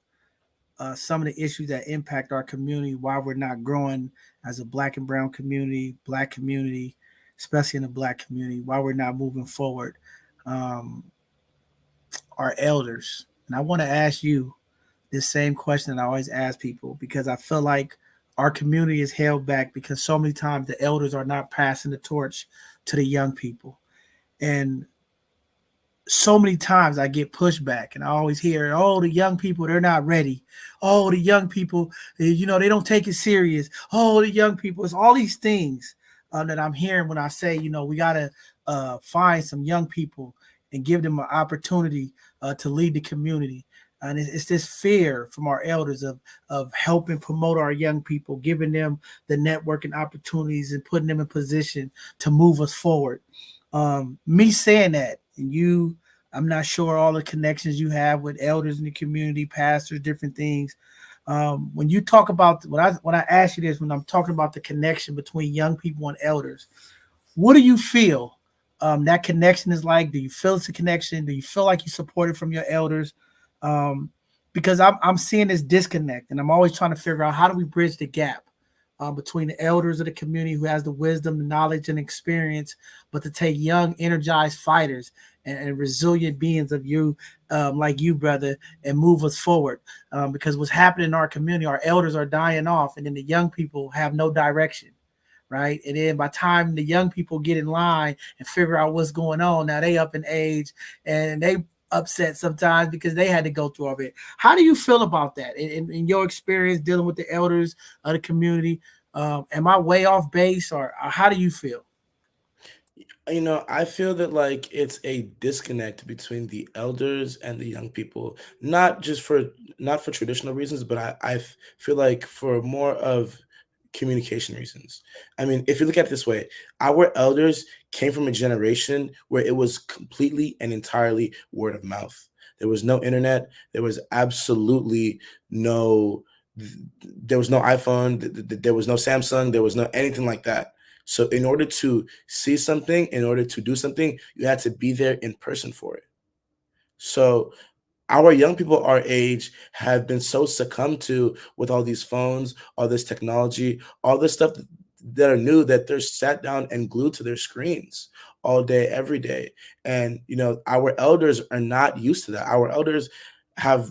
some of the issues that impact our community, why we're not growing as a black and brown community, especially in the black community, why we're not moving forward. Our elders. And I want to ask you this same question that I always ask people, because I feel like our community is held back because so many times the elders are not passing the torch to the young people. And so many times I get pushback and I always hear, oh, the young people, they're not ready. Oh, the young people, they don't take it serious. Oh, the young people, it's all these things that I'm hearing when I say, we got to find some young people and give them an opportunity to lead the community. And it's this fear from our elders of helping promote our young people, giving them the networking opportunities and putting them in position to move us forward. Me saying that, and I'm not sure all the connections you have with elders in the community, pastors, different things. When you talk about, when I ask you this, when I'm talking about the connection between young people and elders, what do you feel that connection is like? Do you feel it's a connection? Do you feel like you supported from your elders? Because I'm seeing this disconnect, and I'm always trying to figure out how do we bridge the gap between the elders of the community who has the wisdom, the knowledge, and experience, but to take young, energized fighters and resilient beings of you, like you, brother, and move us forward. Because what's happening in our community, our elders are dying off, and then the young people have no direction. Right. And then by the time the young people get in line and figure out what's going on, now they up in age and they upset sometimes because they had to go through all of it. How do you feel about that in your experience dealing with the elders of the community? Am I way off base, or how do you feel? I feel that like it's a disconnect between the elders and the young people, not for traditional reasons, but I feel like for more of communication reasons. I mean, if you look at it this way, our elders came from a generation where it was completely and entirely word of mouth. There was no internet. There was absolutely no iPhone. There was no Samsung. There was no anything like that. So in order to see something, in order to do something, you had to be there in person for it. So our young people our age have been so succumbed to with all these phones, all this technology, all this stuff that are new, that they're sat down and glued to their screens all day, every day. And, our elders are not used to that. Our elders have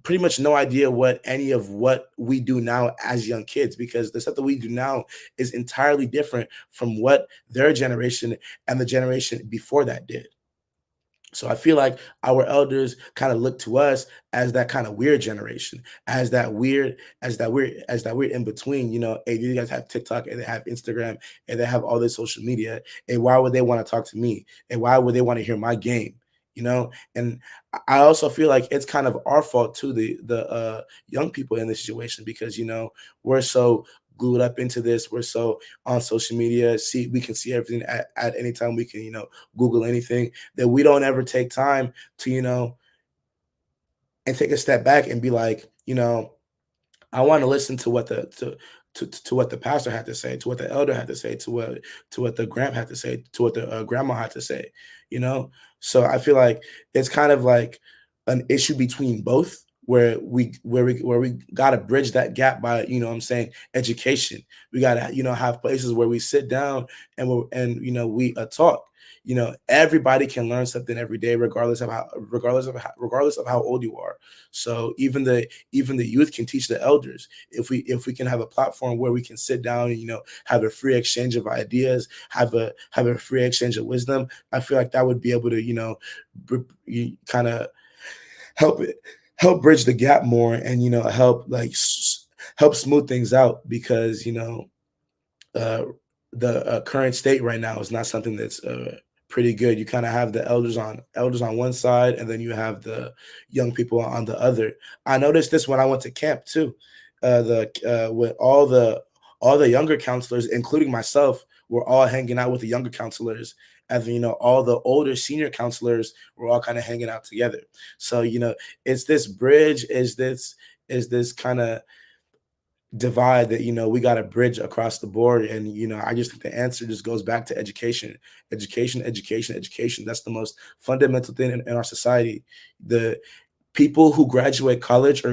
pretty much no idea what any of what we do now as young kids, because the stuff that we do now is entirely different from what their generation and the generation before that did. So I feel like our elders kind of look to us as that kind of weird generation, as that weird in between. Hey, these guys have TikTok and they have Instagram and they have all this social media. And why would they want to talk to me? And why would they want to hear my game? And I also feel like it's kind of our fault too, the young people in this situation, because we're so glued up into this. We're so on social media. We can see everything at any time. We can, Google anything, that we don't ever take time to, and take a step back and be like, I want to listen to what to what the pastor had to say, to what the elder had to say, to what the grandp had to say, to what the grandma had to say, So I feel like it's kind of like an issue between both, where we got to bridge that gap by, what I'm saying, education. We got to, have places where we sit down and we talk. Everybody can learn something every day, regardless of how old you are. So even the youth can teach the elders. If we can have a platform where we can sit down and have a free exchange of ideas, have a free exchange of wisdom, I feel like that would be able to kind of help bridge the gap more, and help smooth things out, because the current state right now is not something that's pretty good. You kind of have the elders on one side, and then you have the young people on the other. I noticed this when I went to camp too. With all the younger counselors, including myself, were all hanging out with the younger counselors, and then, all the older senior counselors were all kind of hanging out together. So it's this bridge, is this kind of divide that we got to bridge across the board. And I just think the answer just goes back to education. That's the most fundamental thing in our society. The people who graduate college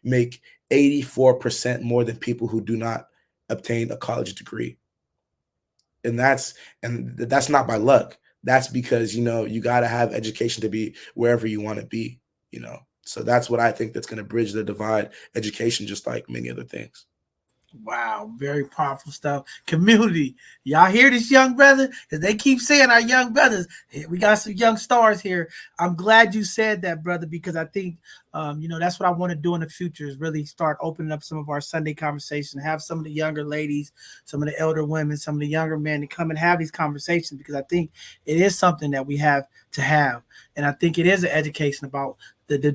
make 84% more than people who do not obtain a college degree. And that's not by luck. That's because you got to have education to be wherever you want to be. So that's what I think that's going to bridge the divide, education, just like many other things. Wow, very powerful stuff. Community, y'all hear this, young brother? Because they keep saying our young brothers. We got some young stars here. I'm glad you said that, brother, because I think, that's what I want to do in the future, is really start opening up some of our Sunday conversations, have some of the younger ladies, some of the elder women, some of the younger men to come and have these conversations, because I think it is something that we have to have. And I think it is an education about the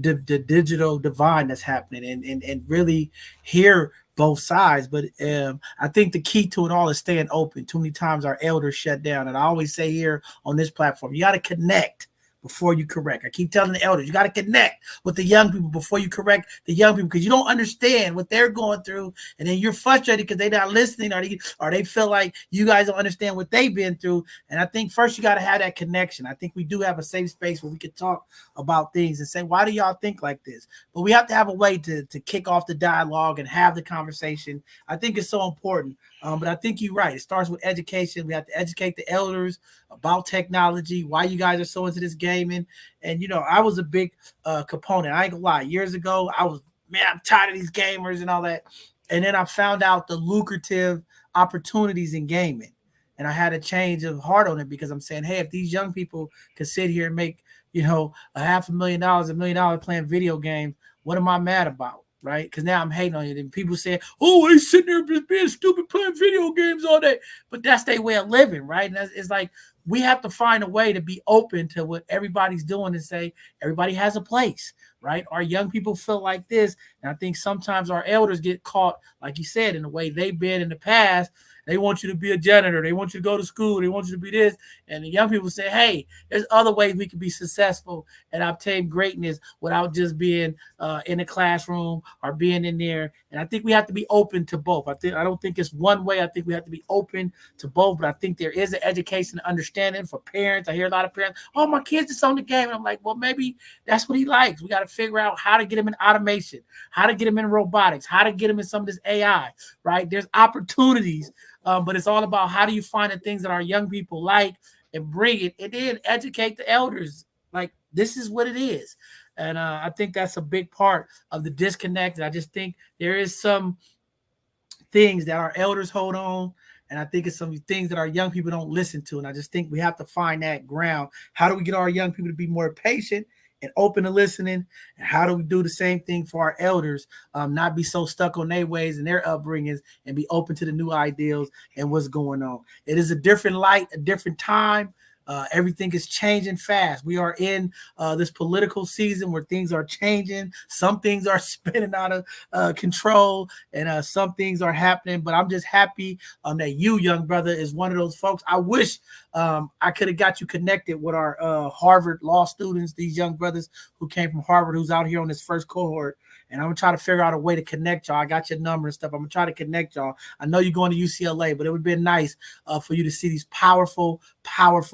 digital divide that's happening, and really hear both sides. But I think the key to it all is staying open. Too many times our elders shut down. And I always say here on this platform, you got to connect before you correct. I keep telling the elders, you got to connect with the young people before you correct the young people, because you don't understand what they're going through. And then you're frustrated because they're not listening, or they feel like you guys don't understand what they've been through. And I think first you got to have that connection. I think we do have a safe space where we can talk about things and say, why do y'all think like this? But we have to have a way to kick off the dialogue and have the conversation. I think it's so important. But I think you're right. It starts with education. We have to educate the elders about technology, why you guys are so into this gaming. And, I was a big component. I ain't gonna lie. Years ago, I'm tired of these gamers and all that. And then I found out the lucrative opportunities in gaming. And I had a change of heart on it, because I'm saying, hey, if these young people could sit here and make, $500,000, $1 million playing video games, what am I mad about? Right? Because now I'm hating on it. And people say, oh, they sitting there just being stupid playing video games all day. But that's their way of living, right? And it's like, we have to find a way to be open to what everybody's doing and say everybody has a place, right? Our young people feel like this. And I think sometimes our elders get caught, like you said, in the way they've been in the past. They want you to be a janitor. They want you to go to school. They want you to be this. And the young people say, hey, there's other ways we can be successful and obtain greatness without just being in a classroom or being in there. And I think we have to be open to both. I don't think it's one way. I think we have to be open to both. But I think there is an education and understanding for parents. I hear a lot of parents, oh, my kid's just on the game. And I'm like, well, maybe that's what he likes. We got to figure out how to get him in automation, how to get him in robotics, how to get him in some of this AI, right? There's opportunities. But it's all about how do you find the things that our young people like and bring it, and then educate the elders. Like, this is what it is. And I think that's a big part of the disconnect. I just think there is some things that our elders hold on, And I think it's some things that our young people don't listen to. And I just think we have to find that ground. How do we get our young people to be more patient and open to listening? And how do we do the same thing for our elders, not be so stuck on their ways and their upbringings, and be open to the new ideals and what's going on? It is a different light, a different time. Everything is changing fast. We are in this political season where things are changing. Some things are spinning out of control, and some things are happening. But I'm just happy that you, young brother, is one of those folks. I wish I could have got you connected with our Harvard law students, these young brothers who came from Harvard, who's out here on this first cohort. And I'm going to try to figure out a way to connect y'all. I got your number and stuff. I'm going to try to connect y'all. I know you're going to UCLA, but it would have been nice for you to see these powerful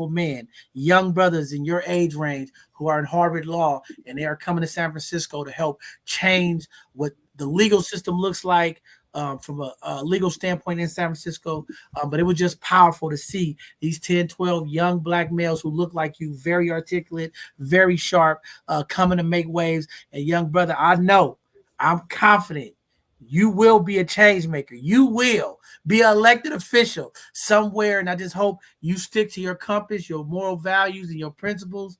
men, young brothers in your age range who are in Harvard Law, and they are coming to San Francisco to help change what the legal system looks like from a legal standpoint in San Francisco. But it was just powerful to see these 10, 12 young Black males who look like you, very articulate, very sharp, coming to make waves. And young brother, I'm confident you will be a change maker. You will be an elected official somewhere. And I just hope you stick to your compass, your moral values, and your principles.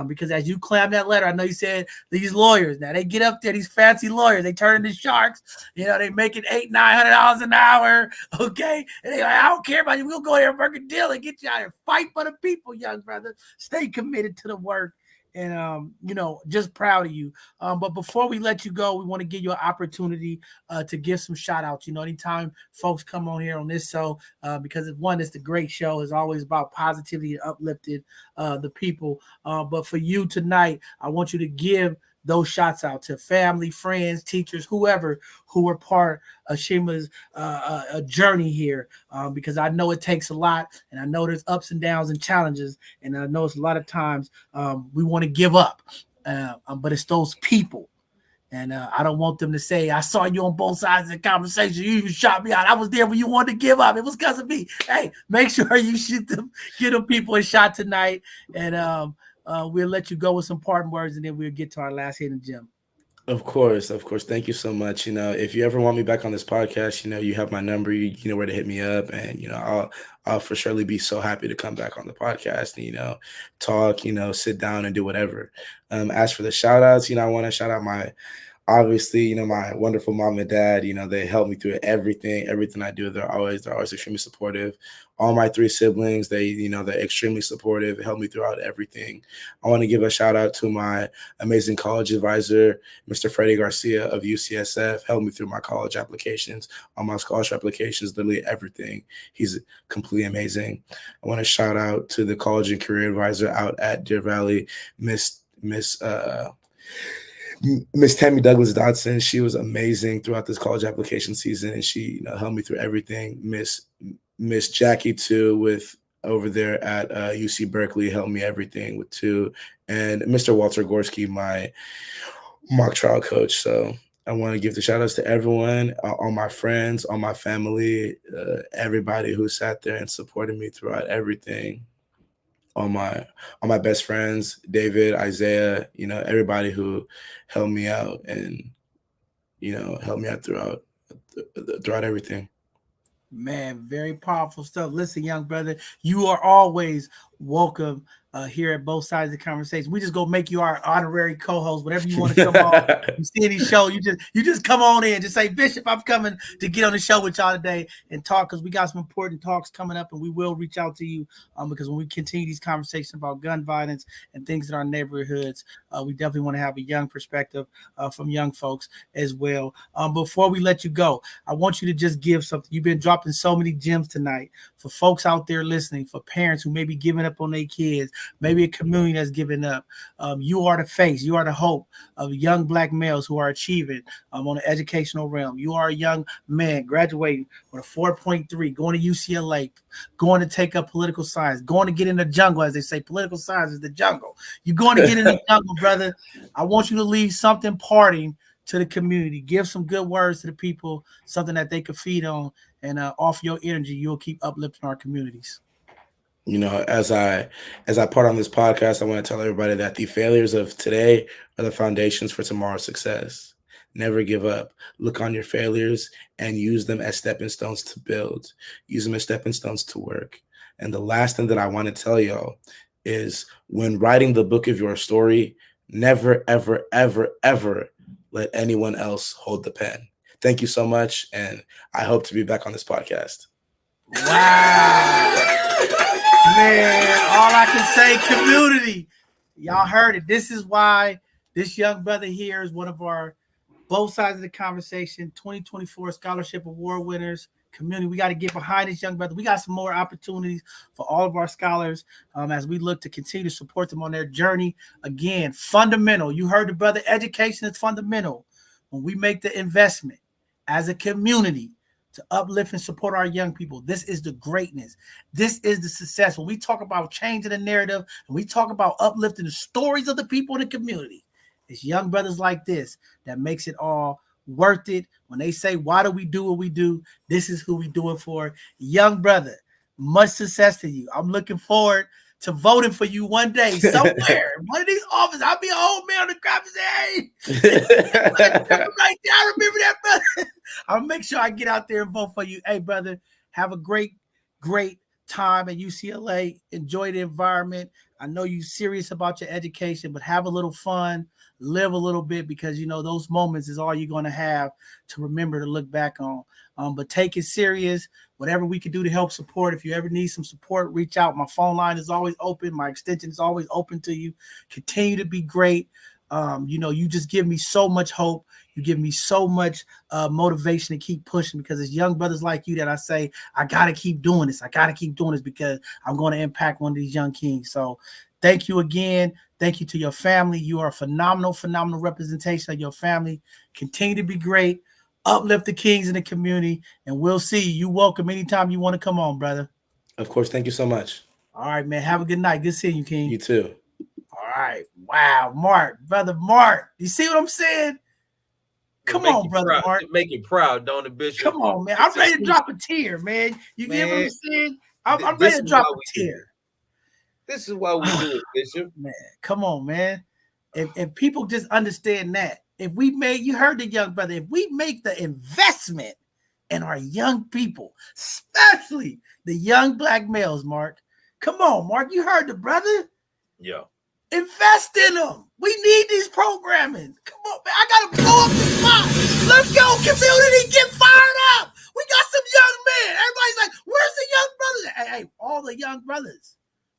Because as you clam that letter, I know you said these lawyers, now they get up there, these fancy lawyers, they turn into sharks. They making $800-900 an hour. Okay. And they like, I don't care about you. We'll go here and work a deal and get you out here. Fight for the people, young brother. Stay committed to the work. And, just proud of you. But before we let you go, we want to give you an opportunity to give some shout outs. Anytime folks come on here on this show, because it's the great show. It's always about positivity and uplifting the people. But for you tonight, I want you to give those shots out to family, friends, teachers, whoever who were part of Shima's journey here, because I know it takes a lot, and I know there's ups and downs and challenges, and I know it's a lot of times we want to give up, but it's those people. And I don't want them to say, I saw you on both sides of the conversation. You even shot me out. I was there when you wanted to give up. It was because of me. Hey, make sure you get them people a shot tonight. And we'll let you go with some parting words, and then we'll get to our last hidden gem. Of course. Thank you so much. If you ever want me back on this podcast, you have my number. You know where to hit me up, and I'll for surely be so happy to come back on the podcast and talk, sit down and do whatever. As for the shout outs, I want to shout out my wonderful mom and dad. They help me through everything I do. They're always extremely supportive. All my 3 siblings, they're extremely supportive, help me throughout everything. I want to give a shout out to my amazing college advisor, Mr. Freddie Garcia of UCSF, helped me through my college applications, all my scholarship applications, literally everything. He's completely amazing. I want to shout out to the college and career advisor out at Deer Valley, Miss Tammy Douglas Dodson. She was amazing throughout this college application season, and she helped me through everything. Miss Jackie too, with over there at UC Berkeley, helped me everything with too, and Mr. Walter Gorski, my mock trial coach. So I want to give the shout outs to everyone, all my friends, all my family, everybody who sat there and supported me throughout everything. All my best friends, David, Isaiah, everybody who helped me out and helped me out throughout everything. Man, very powerful stuff. Listen, young brother, you are always welcome here at Both Sides of the Conversation. We just go make you our honorary co-host, whatever you want to come on. You see any show, you just come on in. Just say, Bishop, I'm coming to get on the show with y'all today and talk, because we got some important talks coming up, and we will reach out to you because when we continue these conversations about gun violence and things in our neighborhoods, we definitely want to have a young perspective from young folks as well. Before we let you go, I want you to just give something. You've been dropping so many gems tonight for folks out there listening, for parents who may be giving up on their kids, maybe a community that's giving up. You are the face, you are the hope of young Black males who are achieving on the educational realm. You are a young man graduating with a 4.3, going to UCLA, going to take up political science, going to get in the jungle, as they say. Political science is the jungle. You're going to get in the jungle, brother. I want you to leave something parting to the community. Give some good words to the people, something that they could feed on, and off your energy, you'll keep uplifting our communities. As I part on this podcast, I want to tell everybody that the failures of today are the foundations for tomorrow's success. Never give up. Look on your failures and use them as stepping stones to build. Use them as stepping stones to work. And the last thing that I want to tell y'all is when writing the book of your story, never, ever, ever, ever let anyone else hold the pen. Thank you so much. And I hope to be back on this podcast. Wow. Man, all I can say, community. Y'all heard it. This is why this young brother here is one of our both sides of the conversation 2024 scholarship award winners. Community, we got to get behind this young brother. We got some more opportunities for all of our scholars as we look to continue to support them on their journey. Again, fundamental. You heard the brother, education is fundamental. When we make the investment as a community to uplift and support our young people, this is the greatness. This is the success. When we talk about changing the narrative and we talk about uplifting the stories of the people in the community, it's young brothers like this that makes it all worth it. When they say, why do we do what we do? This is who we do it for. Young brother, much success to you. I'm looking forward to voting for you one day somewhere. One of these offices. I'll be an old man on the crowd and say, hey, right there, I remember that, brother. I'll make sure I get out there and vote for you. Hey, brother, have a great time at UCLA. Enjoy the environment. I know you're serious about your education, but have a little fun, live a little bit, because you know those moments is all you're going to have to remember to look back on. But take it serious. Whatever we can do to help support. If you ever need some support, reach out. My phone line is always open. My extension is always open to you. Continue to be great. You just give me so much hope. You give me so much motivation to keep pushing, because it's young brothers like you that I say, I got to keep doing this. I got to keep doing this because I'm going to impact one of these young kings. So thank you again. Thank you to your family. You are a phenomenal representation of your family. Continue to be great. Uplift the kings in the community, and we'll see you. You're welcome anytime you want to come on, brother. Of course. Thank you so much. All right, man. Have a good night. Good seeing you, King. You too. All right. Wow, Mark, brother Mark. You see what I'm saying? Come on, brother Mark. Make you proud, don't it, Bishop? Come on, man. I'm ready to drop a tear, man. You get what I'm saying? I'm ready to drop a tear. This is why we do it, Bishop. Man, come on, man. If people just understand that, if we made, you heard the young brother, if we make the investment in our young people, especially the young black males, Mark. Come on, Mark. You heard the brother? Yeah. Invest in them. We need these programming. Come on, man. I got to blow up the spot. Let's go, community. Get fired up. We got some young men. Everybody's like, where's the young brothers? Hey, all the young brothers.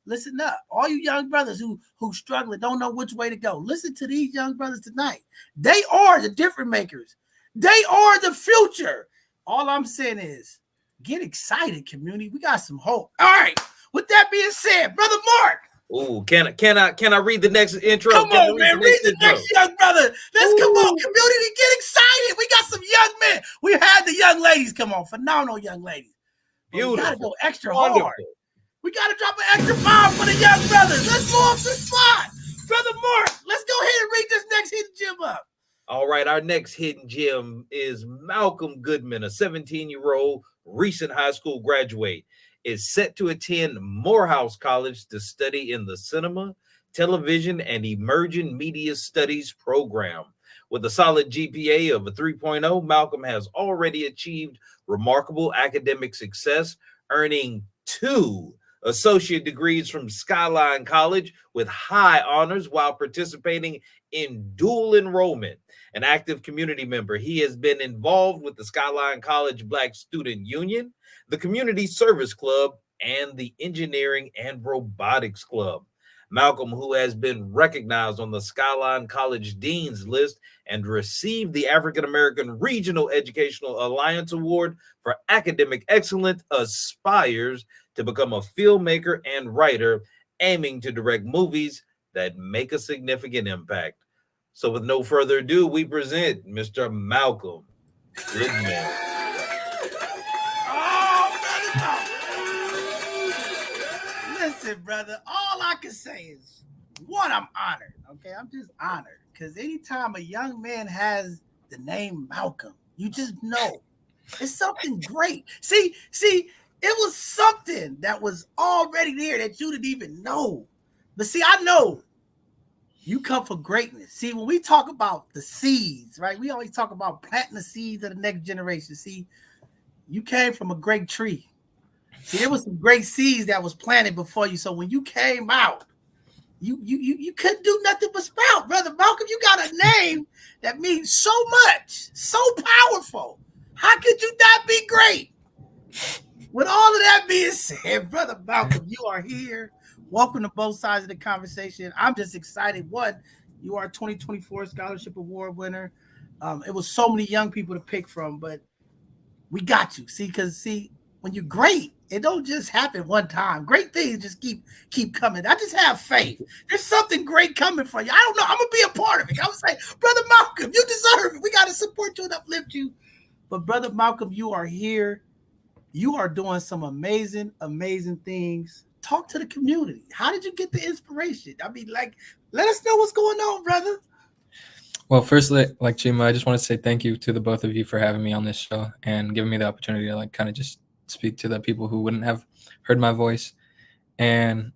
Listen up. All you young brothers who struggling, don't know which way to go. Listen to these young brothers tonight. They are the difference makers. They are the future. All I'm saying is get excited, community. We got some hope. All right. With that being said, Brother Mark. Oh, can I read the next intro? Come on, man. Read the next young brother. Let's come on, community. Get excited. We got some young men. We had the young ladies come on. Phenomenal young ladies. Beautiful. We got to go extra hard. We got to drop an extra bomb for the young brothers. Let's go off the spot. Brother Mark, let's go ahead and read this next hidden gem up. All right, our next hidden gem is Malcolm Goodman, a 17-year-old recent high school graduate, is set to attend Morehouse College to study in the cinema, television, and emerging media studies program. With a solid GPA of a 3.0, Malcolm has already achieved remarkable academic success, earning 2 associate degrees from Skyline College with high honors while participating in dual enrollment. An active community member, he has been involved with the Skyline College Black Student Union, the Community Service Club, and the Engineering and Robotics Club. Malcolm, who has been recognized on the Skyline College Dean's List and received the African American Regional Educational Alliance Award for Academic Excellence, aspires to become a filmmaker and writer, aiming to direct movies that make a significant impact. So with no further ado, we present Mr. Malcolm Goodman. Listen, brother, all I can say is, one, I'm honored. Okay, I'm just honored because anytime a young man has the name Malcolm, you just know it's something great. See, it was something that was already there that you didn't even know. But see, I know You come for greatness. See, when we talk about the seeds, right? We always talk about planting the seeds of the next generation. See, you came from a great tree. See, there was some great seeds that was planted before you. So when you came out, you couldn't do nothing but sprout, brother Malcolm. You got a name that means so much, so powerful. How could you not be great? With all of that being said, brother Malcolm, you are here. Welcome to both sides of the conversation. I'm just excited. One, you are a 2024 Scholarship Award winner. It was so many young people to pick from, but we got you. Because when you're great, it don't just happen one time. Great things just keep coming. I just have faith. There's something great coming for you. I don't know. I'm gonna be a part of it. I'm gonna say, brother Malcolm, you deserve it. We got to support you and uplift you. But brother Malcolm, you are here. You are doing some amazing, amazing things. Talk to the community. How did you get the inspiration? I mean, let us know what's going on, brother. Well, firstly, Chima, I just want to say thank you to the both of you for having me on this show and giving me the opportunity to kind of just speak to the people who wouldn't have heard my voice. And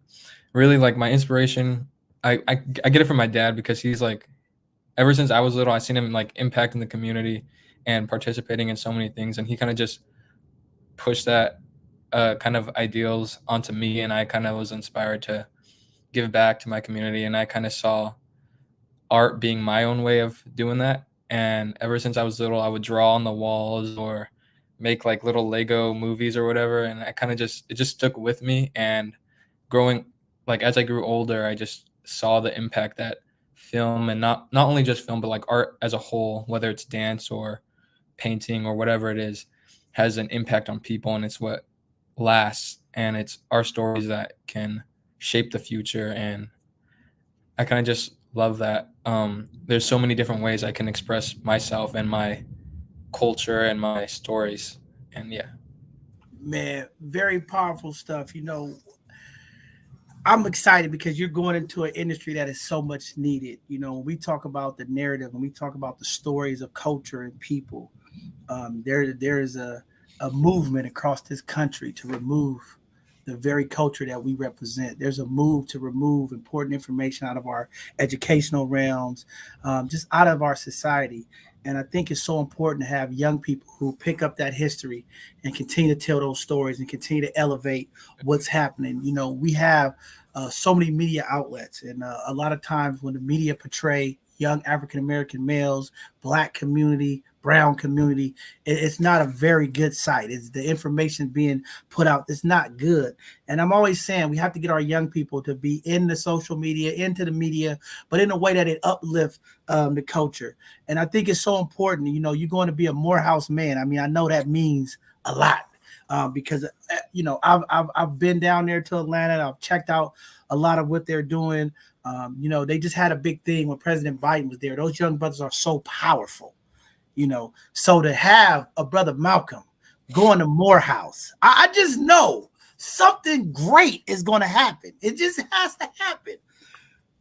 really, my inspiration, I get it from my dad, because he's ever since I was little, I've seen him impacting the community and participating in so many things, and he kind of just pushed that kind of ideals onto me, and I kind of was inspired to give back to my community, and I kind of saw art being my own way of doing that. And ever since I was little, I would draw on the walls or make little Lego movies or whatever, and I kind of it just stuck with me. And growing, as I grew older, I just saw the impact that film, and not only just film, but art as a whole, whether it's dance or painting or whatever it is, has an impact on people, and it's what lasts, and it's our stories that can shape the future. And I kind of just love that. There's so many different ways I can express myself and my culture and my stories. And yeah, man, very powerful stuff. I'm excited because you're going into an industry that is so much needed. When we talk about the narrative and we talk about the stories of culture and people, there is a movement across this country to remove the very culture that we represent. There's a move to remove important information out of our educational realms, just out of our society. And I think it's so important to have young people who pick up that history and continue to tell those stories and continue to elevate what's happening. We have so many media outlets, and a lot of times when the media portray young African-American males, Black community, brown community, it's not a very good sight. It's the information being put out. It's not good. And I'm always saying we have to get our young people to be in the social media, into the media, but in a way that it uplifts the culture. And I think it's so important. You're going to be a Morehouse man. I mean, I know that means a lot. Because I've been down there to Atlanta. I've checked out a lot of what they're doing. They just had a big thing when President Biden was there. Those young brothers are so powerful. So to have a brother Malcolm going to Morehouse, I just know something great is going to happen. It just has to happen.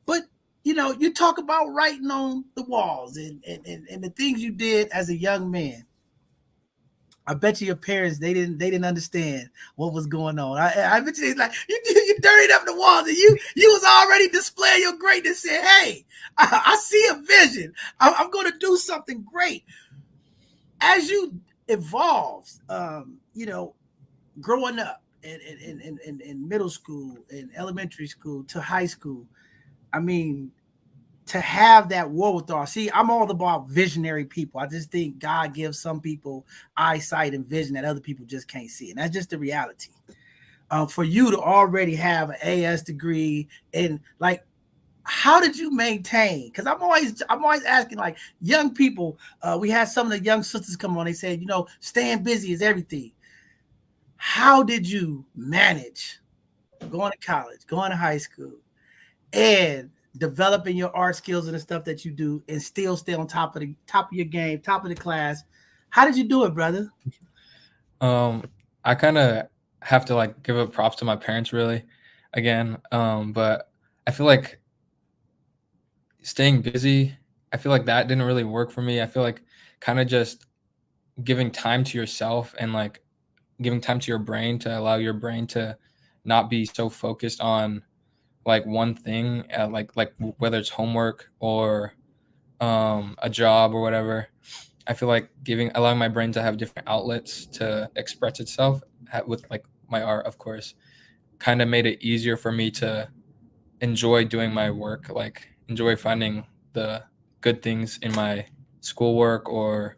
But you talk about writing on the walls and the things you did as a young man. I bet you your parents, they didn't understand what was going on. I bet you it's like you dirtied up the walls and you was already displaying your greatness. Saying, hey, I see a vision. I'm going to do something great. As you evolve, growing up in middle school and elementary school to high school, I mean, to have that wherewithal. See, I'm all about visionary people. I just think God gives some people eyesight and vision that other people just can't see. And that's just the reality. For you to already have an AS degree and how did you maintain? Because I'm always asking young people. We had some of the young sisters come on. They said, staying busy is everything. How did you manage going to college, going to high school, and developing your art skills and the stuff that you do, and still stay on top of your game, top of the class? How did you do it, brother? I kind of have to give a props to my parents, really, again. But I feel like staying busy, I feel like that didn't really work for me. I feel like kind of just giving time to yourself and giving time to your brain to allow your brain to not be so focused on like one thing, like whether it's homework or a job or whatever. I feel like allowing my brain to have different outlets to express itself with like my art, of course, kind of made it easier for me to enjoy doing my work, like enjoy finding the good things in my schoolwork or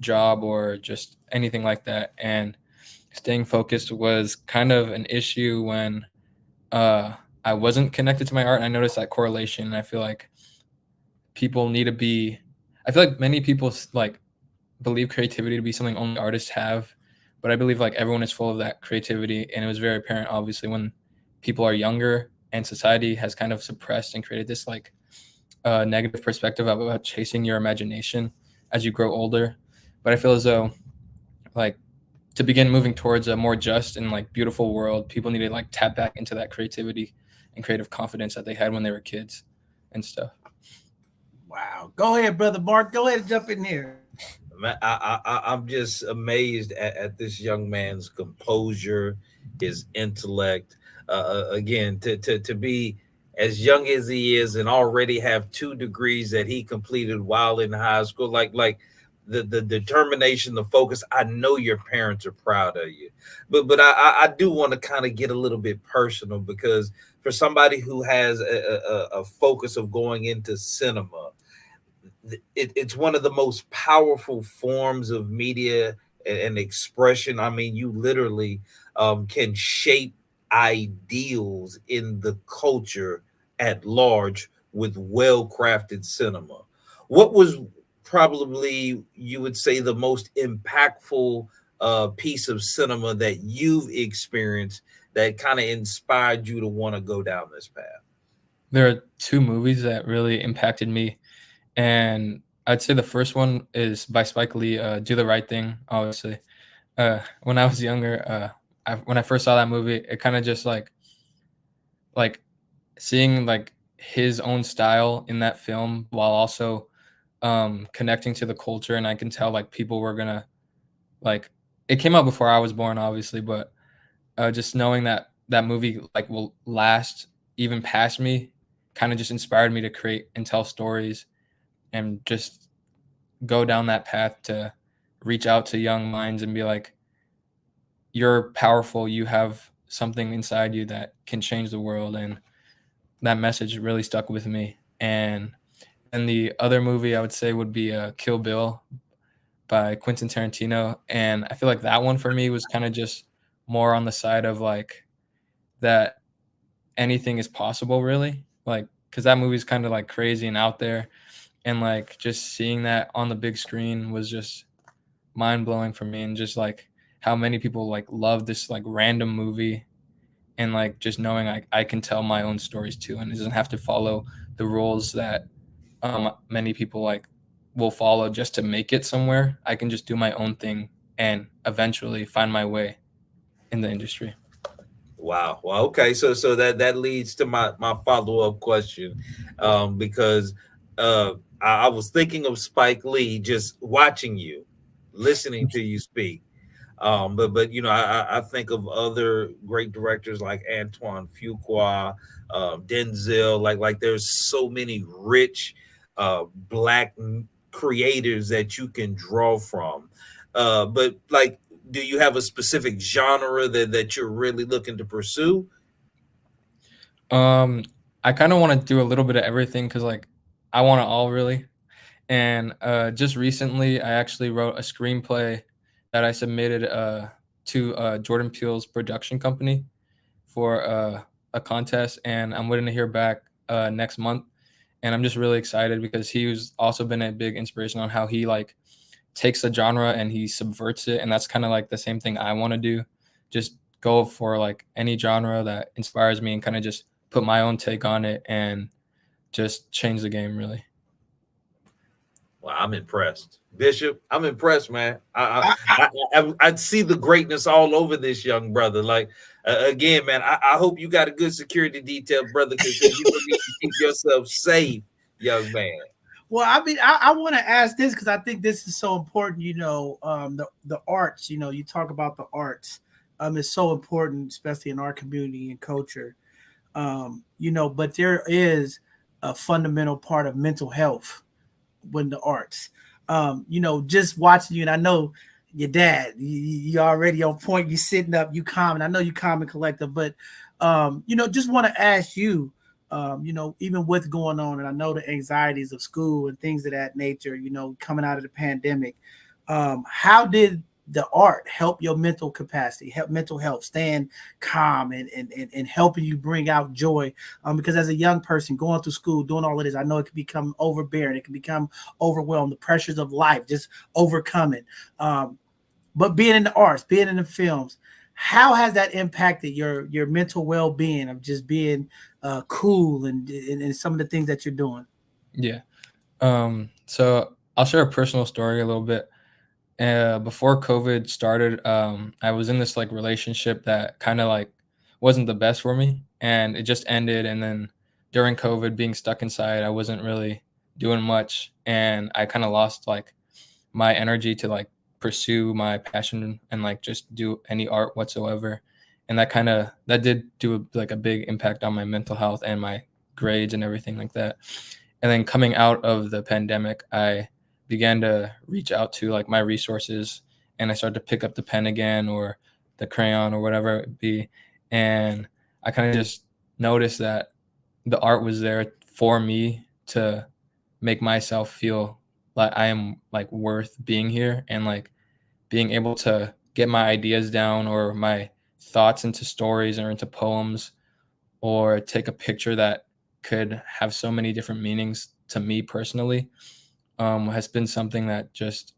job or just anything like that. And staying focused was kind of an issue when I wasn't connected to my art. And I noticed that correlation. And I feel like people need to be, I feel like many people like believe creativity to be something only artists have, but I believe like everyone is full of that creativity. And it was very apparent, obviously, when people are younger and society has kind of suppressed and created this like negative perspective about chasing your imagination as you grow older. But I feel as though like to begin moving towards a more just and like beautiful world, people need to like tap back into that creativity and creative confidence that they had when they were kids and stuff. Wow. Go ahead, Brother Mark. Go ahead and jump in here. I'm just amazed at this young man's composure, his intellect. Again, to be as young as he is and already have 2 degrees that he completed while in high school, like the determination, the focus. I know your parents are proud of you, but I do want to kind of get a little bit personal, because for somebody who has a focus of going into cinema, it's one of the most powerful forms of media and expression. I mean, you literally can shape ideals in the culture at large with well-crafted cinema. What was probably, you would say, the most impactful piece of cinema that you've experienced that kind of inspired you to want to go down this path? There are 2 movies that really impacted me. And I'd say the first one is by Spike Lee, Do the Right Thing, obviously. When I was younger, when I first saw that movie, it kind of just like seeing like his own style in that film while also connecting to the culture. And I can tell like people were gonna like, it came out before I was born, obviously, but just knowing that that movie like will last even past me kind of just inspired me to create and tell stories and just go down that path to reach out to young minds and be like, you're powerful, you have something inside you that can change the world. And that message really stuck with me. And the other movie I would say would be Kill Bill by Quentin Tarantino. And I feel like that one for me was kind of just more on the side of like that anything is possible, really, like because that movie's kind of like crazy and out there. And like just seeing that on the big screen was just mind-blowing for me. And just like how many people like love this like random movie, and like just knowing I can tell my own stories too, and it doesn't have to follow the rules that many people like will follow just to make it somewhere. I can just do my own thing and eventually find my way in the industry. Wow. Well, okay. So that leads to my follow-up question, because I was thinking of Spike Lee just watching you, listening to you speak. But you know, I think of other great directors like Antoine Fuqua, Denzel. Like there's so many rich black creators that you can draw from. But like, do you have a specific genre that you're really looking to pursue? I kind of want to do a little bit of everything because like I want to all really. And just recently, I actually wrote a screenplay that I submitted to Jordan Peele's production company for a contest, and I'm waiting to hear back next month. And I'm just really excited because he's also been a big inspiration on how he like takes a genre and he subverts it, and that's kind of like the same thing I want to do. Just go for like any genre that inspires me and kind of just put my own take on it and just change the game, really. Well, I'm impressed, Bishop. I'm impressed, man. I see the greatness all over this young brother. Like again, man, I hope you got a good security detail, brother, because you need to keep yourself safe, young man. Well, I mean, I want to ask this because I think this is so important. You know, the arts. You know, you talk about the arts. It's so important, especially in our community and culture. But there is a fundamental part of mental health when the arts. Just watching you, and I know your dad, you already on point. You sitting up, you calm, and I know you calm and collective. But just want to ask you, even what's going on, and I know the anxieties of school and things of that nature. Coming out of the pandemic, how did the art help your mental capacity, help mental health, staying calm and helping you bring out joy? Because as a young person going through school, doing all of this, I know it can become overbearing. It can become overwhelmed, the pressures of life, just overcoming. But being in the arts, being in the films, how has that impacted your mental well-being of just being cool and some of the things that you're doing? Yeah. So I'll share a personal story a little bit. Before COVID started, I was in this like relationship that kind of like wasn't the best for me, and it just ended. And then during COVID, being stuck inside, I wasn't really doing much, and I kind of lost like my energy to like pursue my passion and like just do any art whatsoever. And that did do like a big impact on my mental health and my grades and everything like that. And then coming out of the pandemic, I began to reach out to like my resources, and I started to pick up the pen again or the crayon or whatever it be. And I kind of just noticed that the art was there for me to make myself feel like I am like worth being here, and like being able to get my ideas down or my thoughts into stories or into poems, or take a picture that could have so many different meanings to me personally, has been something that just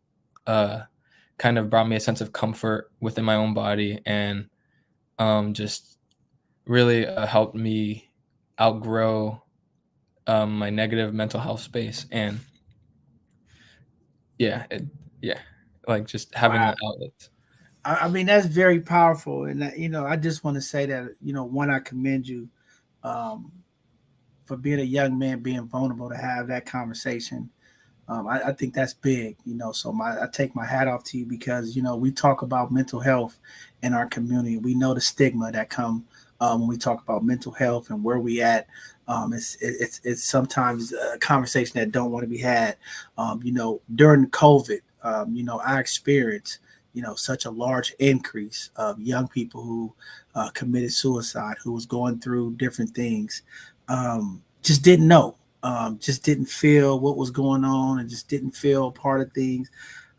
kind of brought me a sense of comfort within my own body, and just really helped me outgrow my negative mental health space. And yeah, like just having Wow. that outlet. I mean, that's very powerful. And, I just want to say that, one, I commend you um, for being a young man, being vulnerable to have that conversation. I think that's big, so I take my hat off to you because, we talk about mental health in our community. We know the stigma that come when we talk about mental health and where we at. It's sometimes a conversation that don't want to be had. During COVID, I experienced, such a large increase of young people who committed suicide, who was going through different things, just didn't know, just didn't feel what was going on and just didn't feel a part of things.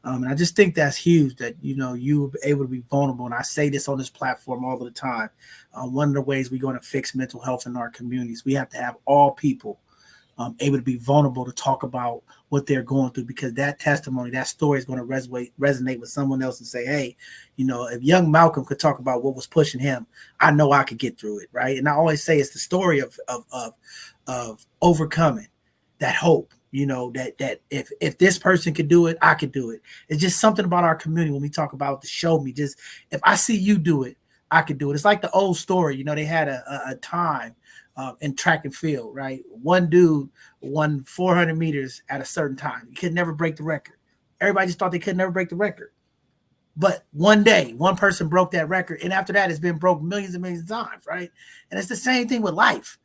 And I just think that's huge that, you were able to be vulnerable. And I say this on this platform all the time. One of the ways we're going to fix mental health in our communities, we have to have all people able to be vulnerable to talk about what they're going through, because that testimony, that story is going to resonate with someone else and say, hey, if young Malcolm could talk about what was pushing him, I know I could get through it. Right. And I always say it's the story of overcoming that hope, that if this person could do it, I could do it. It's just something about our community when we talk about the show me, just if I see you do it, I could do it. It's like the old story, they had a time in track and field, right? One dude won 400 meters at a certain time. He could never break the record. Everybody just thought they could never break the record. But one day, one person broke that record. And after that, it's been broke millions and millions of times, right? And it's the same thing with life,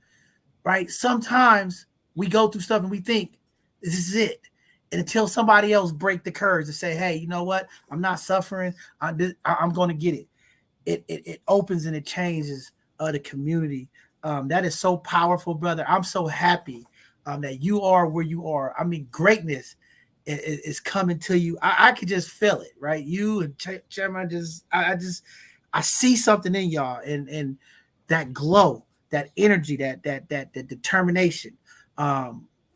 right? Sometimes we go through stuff and we think this is it. And until somebody else break the curse and say, hey, you know what? I'm not suffering. I'm going to get it. It opens and it changes the community. That is so powerful, brother. I'm so happy that you are where you are. I mean, greatness is coming to you. I could just feel it, right? You and Chairman, I see something in y'all, and that glow, that energy, that determination.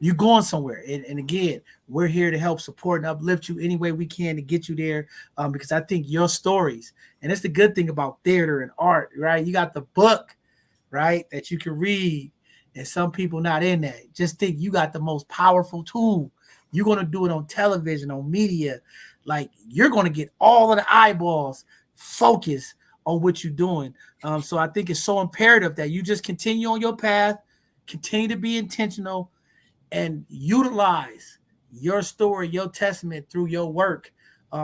You're going somewhere, and again, we're here to help support and uplift you any way we can to get you there. Because I think your stories, and it's the good thing about theater and art, right? You got the book, right, that you can read, and some people not in that. Just think you got the most powerful tool. You're going to do it on television, on media. Like, you're going to get all of the eyeballs focused on what you're doing. So I think it's so imperative that you just continue on your path, continue to be intentional, and utilize your story, your testament through your work.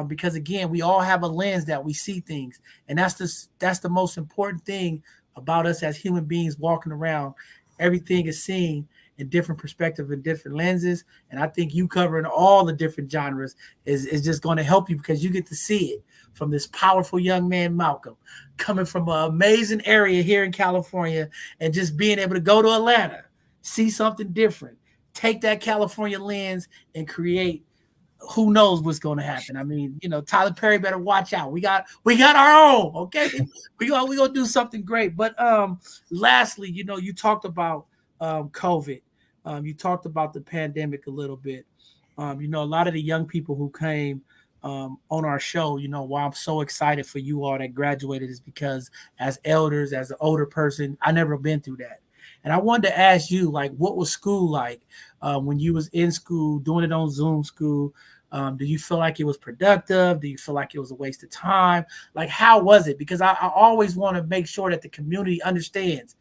Because again, we all have a lens that we see things, and that's the most important thing about us as human beings walking around. Everything is seen in different perspectives and different lenses. And I think you covering all the different genres is just going to help you, because you get to see it from this powerful young man, Malcolm, coming from an amazing area here in California, and just being able to go to Atlanta, see something different, take that California lens and create. Who knows what's going to happen? I mean, Tyler Perry better watch out. We got our own, okay? we gonna do something great. But lastly, you talked about COVID. You talked about the pandemic a little bit. A lot of the young people who came on our show, why I'm so excited for you all that graduated is because as elders, as an older person, I never been through that. And I wanted to ask you, like, what was school like when you was in school, doing it on Zoom school? Do you feel like it was productive? Do you feel like it was a waste of time? Like, how was it? Because I always want to make sure that the community understands,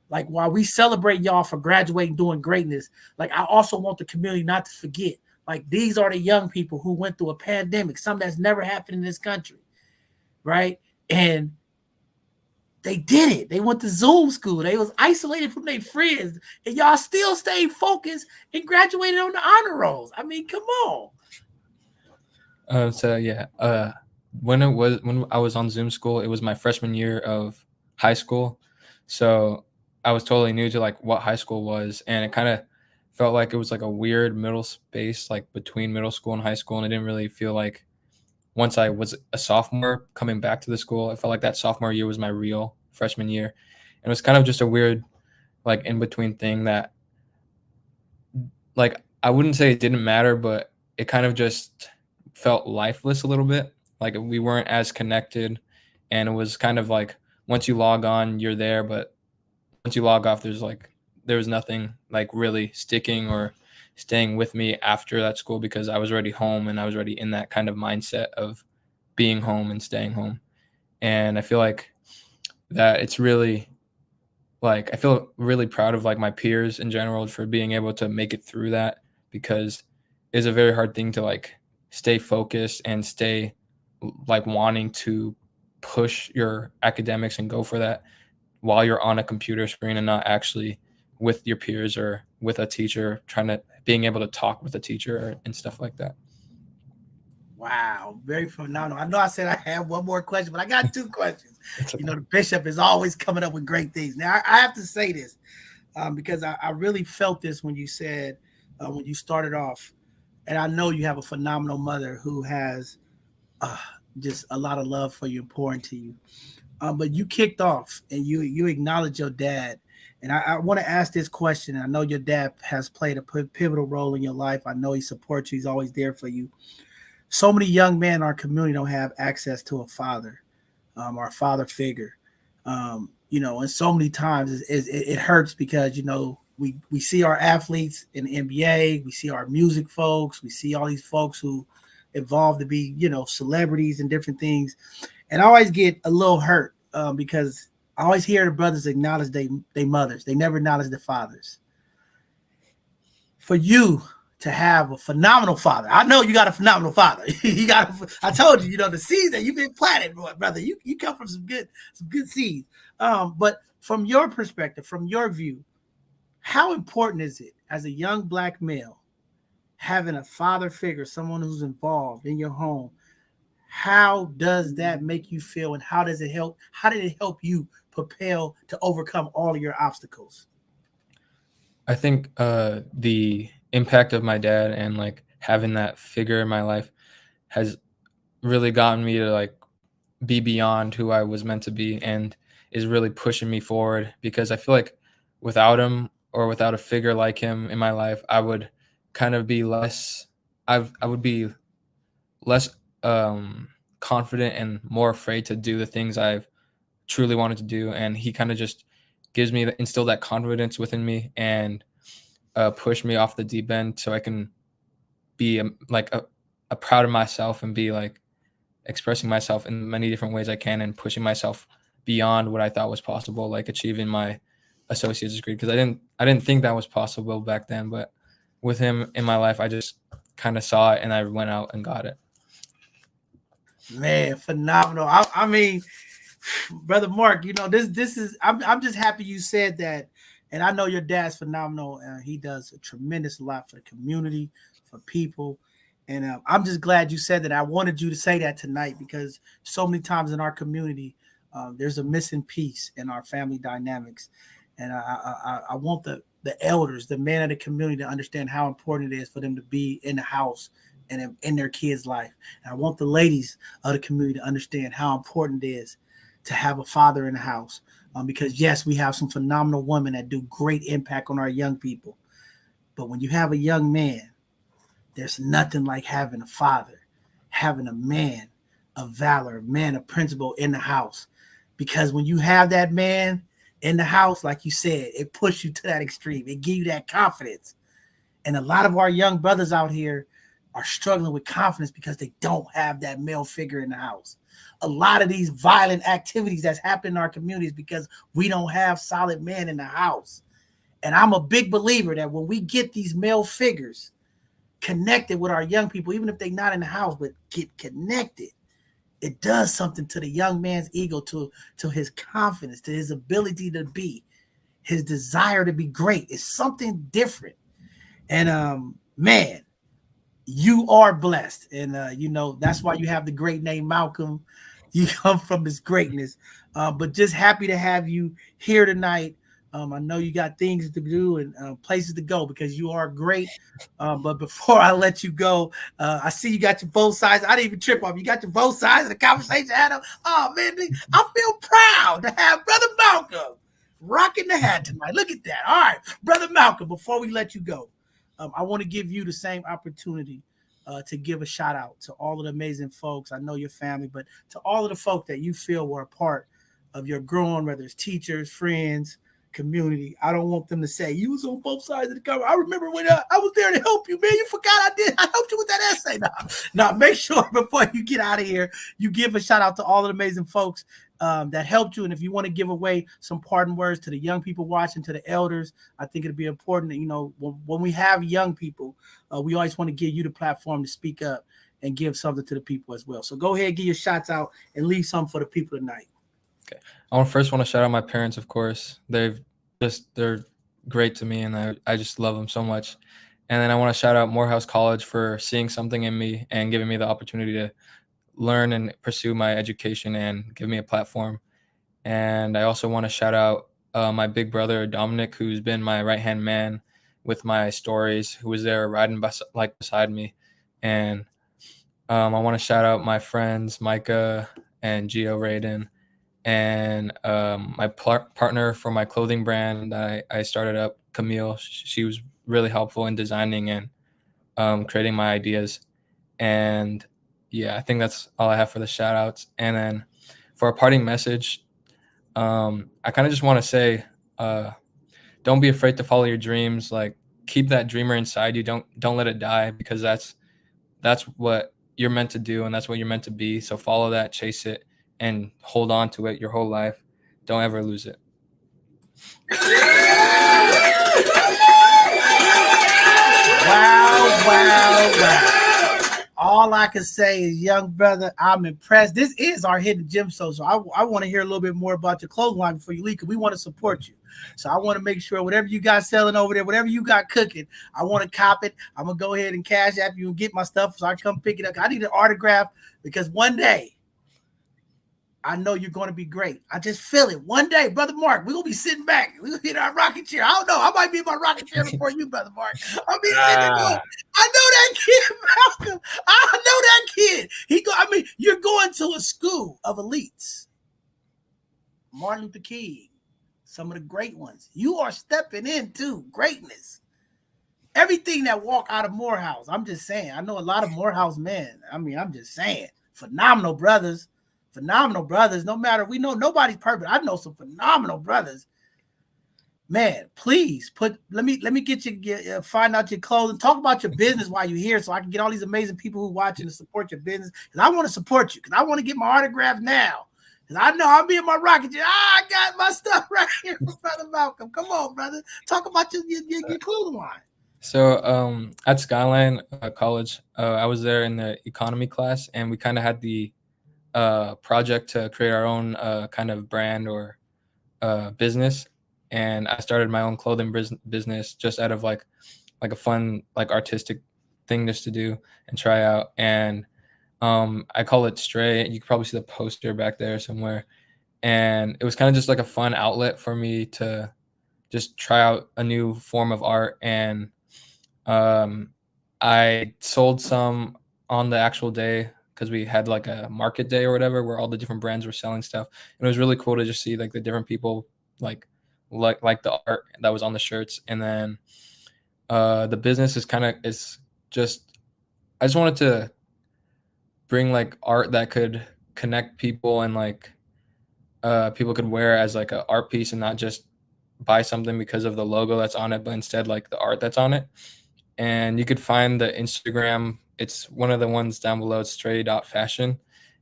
like, while we celebrate y'all for graduating, doing greatness, like, I also want the community not to forget, like, these are the young people who went through a pandemic, something that's never happened in this country, right? And they did it. They went to Zoom school. They was isolated from their friends, and y'all still stayed focused and graduated on the honor rolls. I mean, come on. When I was on Zoom school, it was my freshman year of high school, so I was totally new to like what high school was, and it kind of felt like it was like a weird middle space, like between middle school and high school, and I didn't really feel like, once I was a sophomore coming back to the school, I felt like that sophomore year was my real freshman year. And it was kind of just a weird, like, in-between thing that, like, I wouldn't say it didn't matter, but it kind of just felt lifeless a little bit. Like, we weren't as connected, and it was kind of like, once you log on, you're there, but once you log off, there was nothing like really sticking or staying with me after that school, because I was already home and I was already in that kind of mindset of being home and staying home. And I feel like that it's really, like, I feel really proud of like my peers in general for being able to make it through that, because it's a very hard thing to like stay focused and stay like wanting to push your academics and go for that while you're on a computer screen and not actually with your peers or with a teacher, being able to talk with a teacher and stuff like that. Wow, very phenomenal. I know I said I had one more question, but I got two questions. The bishop is always coming up with great things. Now, I have to say this because I really felt this when you said, when you started off, and I know you have a phenomenal mother who has just a lot of love for you and pouring to you. But you kicked off and you acknowledged your dad. And I want to ask this question. I know your dad has played a pivotal role in your life. I know he supports you. He's always there for you. So many young men in our community don't have access to a father or a father figure. And so many times it hurts because, we see our athletes in the NBA, we see our music folks, we see all these folks who evolve to be, celebrities and different things. And I always get a little hurt because I always hear the brothers acknowledge their mothers. They never acknowledge the fathers. For you to have a phenomenal father, I know you got a phenomenal father. I told you, the seeds that you've been planted, brother. You come from some good seeds. But from your perspective, from your view, how important is it as a young Black male having a father figure, someone who's involved in your home? How does that make you feel, and how does it help? How did it help you propel to overcome all of your obstacles? I think the impact of my dad and like having that figure in my life has really gotten me to like be beyond who I was meant to be, and is really pushing me forward, because I feel like without him, or without a figure like him in my life, I would kind of be less, I would be less confident and more afraid to do the things I've truly wanted to do. And he kind of just instill that confidence within me and push me off the deep end, so I can be a proud of myself and be like expressing myself in many different ways I can, and pushing myself beyond what I thought was possible, like achieving my associate's degree, because I didn't think that was possible back then. But with him in my life, I just kind of saw it and I went out and got it. Man, phenomenal. I mean, Brother Mark, this is I'm just happy you said that, and I know your dad's phenomenal. He does a tremendous lot for the community, for people, and I'm just glad you said that. I wanted you to say that tonight because so many times in our community, there's a missing piece in our family dynamics, and I want the elders, the men of the community, to understand how important it is for them to be in the house and in their kids' life. And I want the ladies of the community to understand how important it is to have a father in the house. Because yes, we have some phenomenal women that do great impact on our young people. But when you have a young man, there's nothing like having a father, having a man of valor, a man of principle in the house. Because when you have that man in the house, like you said, it pushes you to that extreme. It gives you that confidence. And a lot of our young brothers out here are struggling with confidence because they don't have that male figure in the house. A lot of these violent activities that's happening in our communities because we don't have solid men in the house. And I'm a big believer that when we get these male figures connected with our young people, even if they're not in the house, but get connected, it does something to the young man's ego, to his confidence, to his ability to be, his desire to be great. It's something different. And man, you are blessed. And that's why you have the great name Malcolm. You come from this greatness. But just happy to have you here tonight. I know you got things to do and places to go because you are great. But before I let you go, I see you got your both sides. I didn't even trip off. You got your both sides of the conversation, Adam. Oh, man, I feel proud to have Brother Malcolm rocking the hat tonight. Look at that. All right, Brother Malcolm, before we let you go, I want to give you the same opportunity to give a shout out to all of the amazing folks. I know your family, but to all of the folk that you feel were a part of your growing, whether it's teachers, friends, community. I don't want them to say you was on both sides of the cover. I remember when I was there to help you, man. You forgot I helped you with that essay. Now, make sure before you get out of here, you give a shout out to all of the amazing folks that helped you. And if you want to give away some parting words to the young people watching, to the elders, I think it'd be important that, when we have young people, we always want to give you the platform to speak up and give something to the people as well. So go ahead, give your shots out and leave something for the people tonight. Okay. I first want to shout out my parents, of course. They're great to me, and I just love them so much. And then I want to shout out Morehouse College for seeing something in me and giving me the opportunity to learn and pursue my education and give me a platform. And I also want to shout out my big brother, Dominic, who's been my right-hand man with my stories, who was there riding beside me. And I want to shout out my friends, Micah and Gio Raiden, and my partner for my clothing brand that I started up, Camille. She was really helpful in designing and creating my ideas. And yeah, I think that's all I have for the shout outs. And then for a parting message, I kind of just want to say, don't be afraid to follow your dreams. Like, keep that dreamer inside you. Don't let it die, because that's what you're meant to do, and that's what you're meant to be. So follow that, chase it, and hold on to it your whole life. Don't ever lose it. Wow. All I can say is, young brother, I'm impressed. This is our Hidden Gem Show, so I want to hear a little bit more about your clothing line before you leave, because we want to support you. So I want to make sure whatever you got selling over there, whatever you got cooking, I want to cop it. I'm going to go ahead and cash app you and get my stuff so I come pick it up. I need an autograph, because one day, I know you're going to be great. I just feel it. One day, Brother Mark, we're going to be sitting back. We're going to be in our rocking chair. I don't know. I might be in my rocking chair before you, Brother Mark. I'll be sitting there. I know that kid, Malcolm. I know that kid. You're going to a school of elites. Martin Luther King, some of the great ones. You are stepping into greatness. Everything that walk out of Morehouse, I'm just saying. I know a lot of Morehouse men. I'm just saying. Phenomenal brothers. No matter, we know nobody's perfect. I know some phenomenal brothers. Man, please let me get you find out your clothing. Talk about your business while you're here, so I can get all these amazing people who watching to support your business. Because I want to support you. Because I want to get my autograph now. Because I know I'll be in my rocket chair. I got my stuff right here from Brother Malcolm. Come on, brother. Talk about your clothing line. So at Skyline College, I was there in the economy class, and we kind of had the project to create our own kind of brand or business, and I started my own clothing business just out of like a fun, like, artistic thing just to do and try out. And I call it Stray. You can probably see the poster back there somewhere. And it was kind of just like a fun outlet for me to just try out a new form of art. And I sold some on the actual day because we had like a market day or whatever where all the different brands were selling stuff. And it was really cool to just see like the different people like the art that was on the shirts. And then the business is just, I just wanted to bring like art that could connect people, and like people could wear as like an art piece and not just buy something because of the logo that's on it, but instead like the art that's on it. And you could find the Instagram. It's one of the ones down below. It's stray.fashion.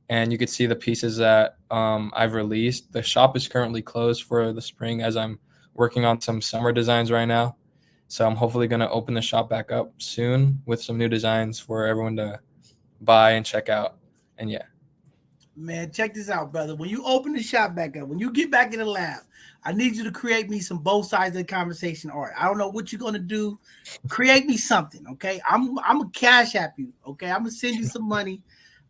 And you could see the pieces that I've released. The shop is currently closed for the spring as I'm working on some summer designs right now. So I'm hopefully going to open the shop back up soon with some new designs for everyone to buy and check out. And yeah. Man, check this out, brother. When you open the shop back up, when you get back in the lab, I need you to create me some both sides of the conversation art. I don't know what you're gonna do. Create me something, okay? I'm a cash app you, okay? I'm gonna send you some money.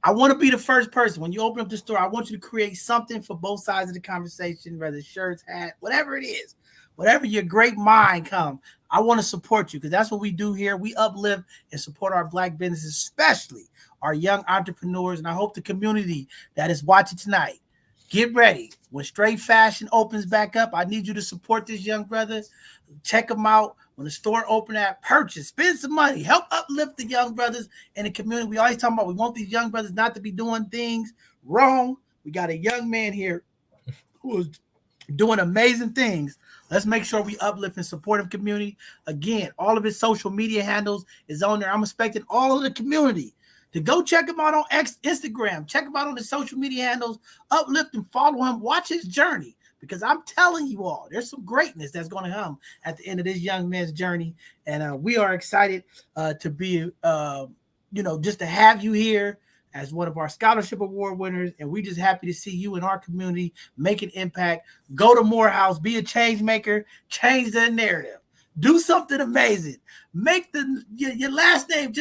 I want to be the first person. When you open up the store, I want you to create something for both sides of the conversation, whether shirts, hat, whatever it is. Whatever your great mind come, I want to support you because that's what we do here. We uplift and support our Black businesses, especially our young entrepreneurs. And I hope the community that is watching tonight, get ready. When Stray Fashion opens back up, I need you to support this young brother. Check them out. When the store open at, purchase, spend some money, help uplift the young brothers in the community. We always talk about we want these young brothers not to be doing things wrong. We got a young man here who is doing amazing things. Let's make sure we uplift and support the community. Again, all of his social media handles is on there. I'm expecting all of the community to go check him out on Instagram. Check him out on the social media handles. Uplift and follow him. Watch his journey because I'm telling you all, there's some greatness that's going to come at the end of this young man's journey. And we are excited to be, just to have you here as one of our scholarship award winners. And we're just happy to see you in our community make an impact. Go to Morehouse, be a change maker, change the narrative, do something amazing. Make your last name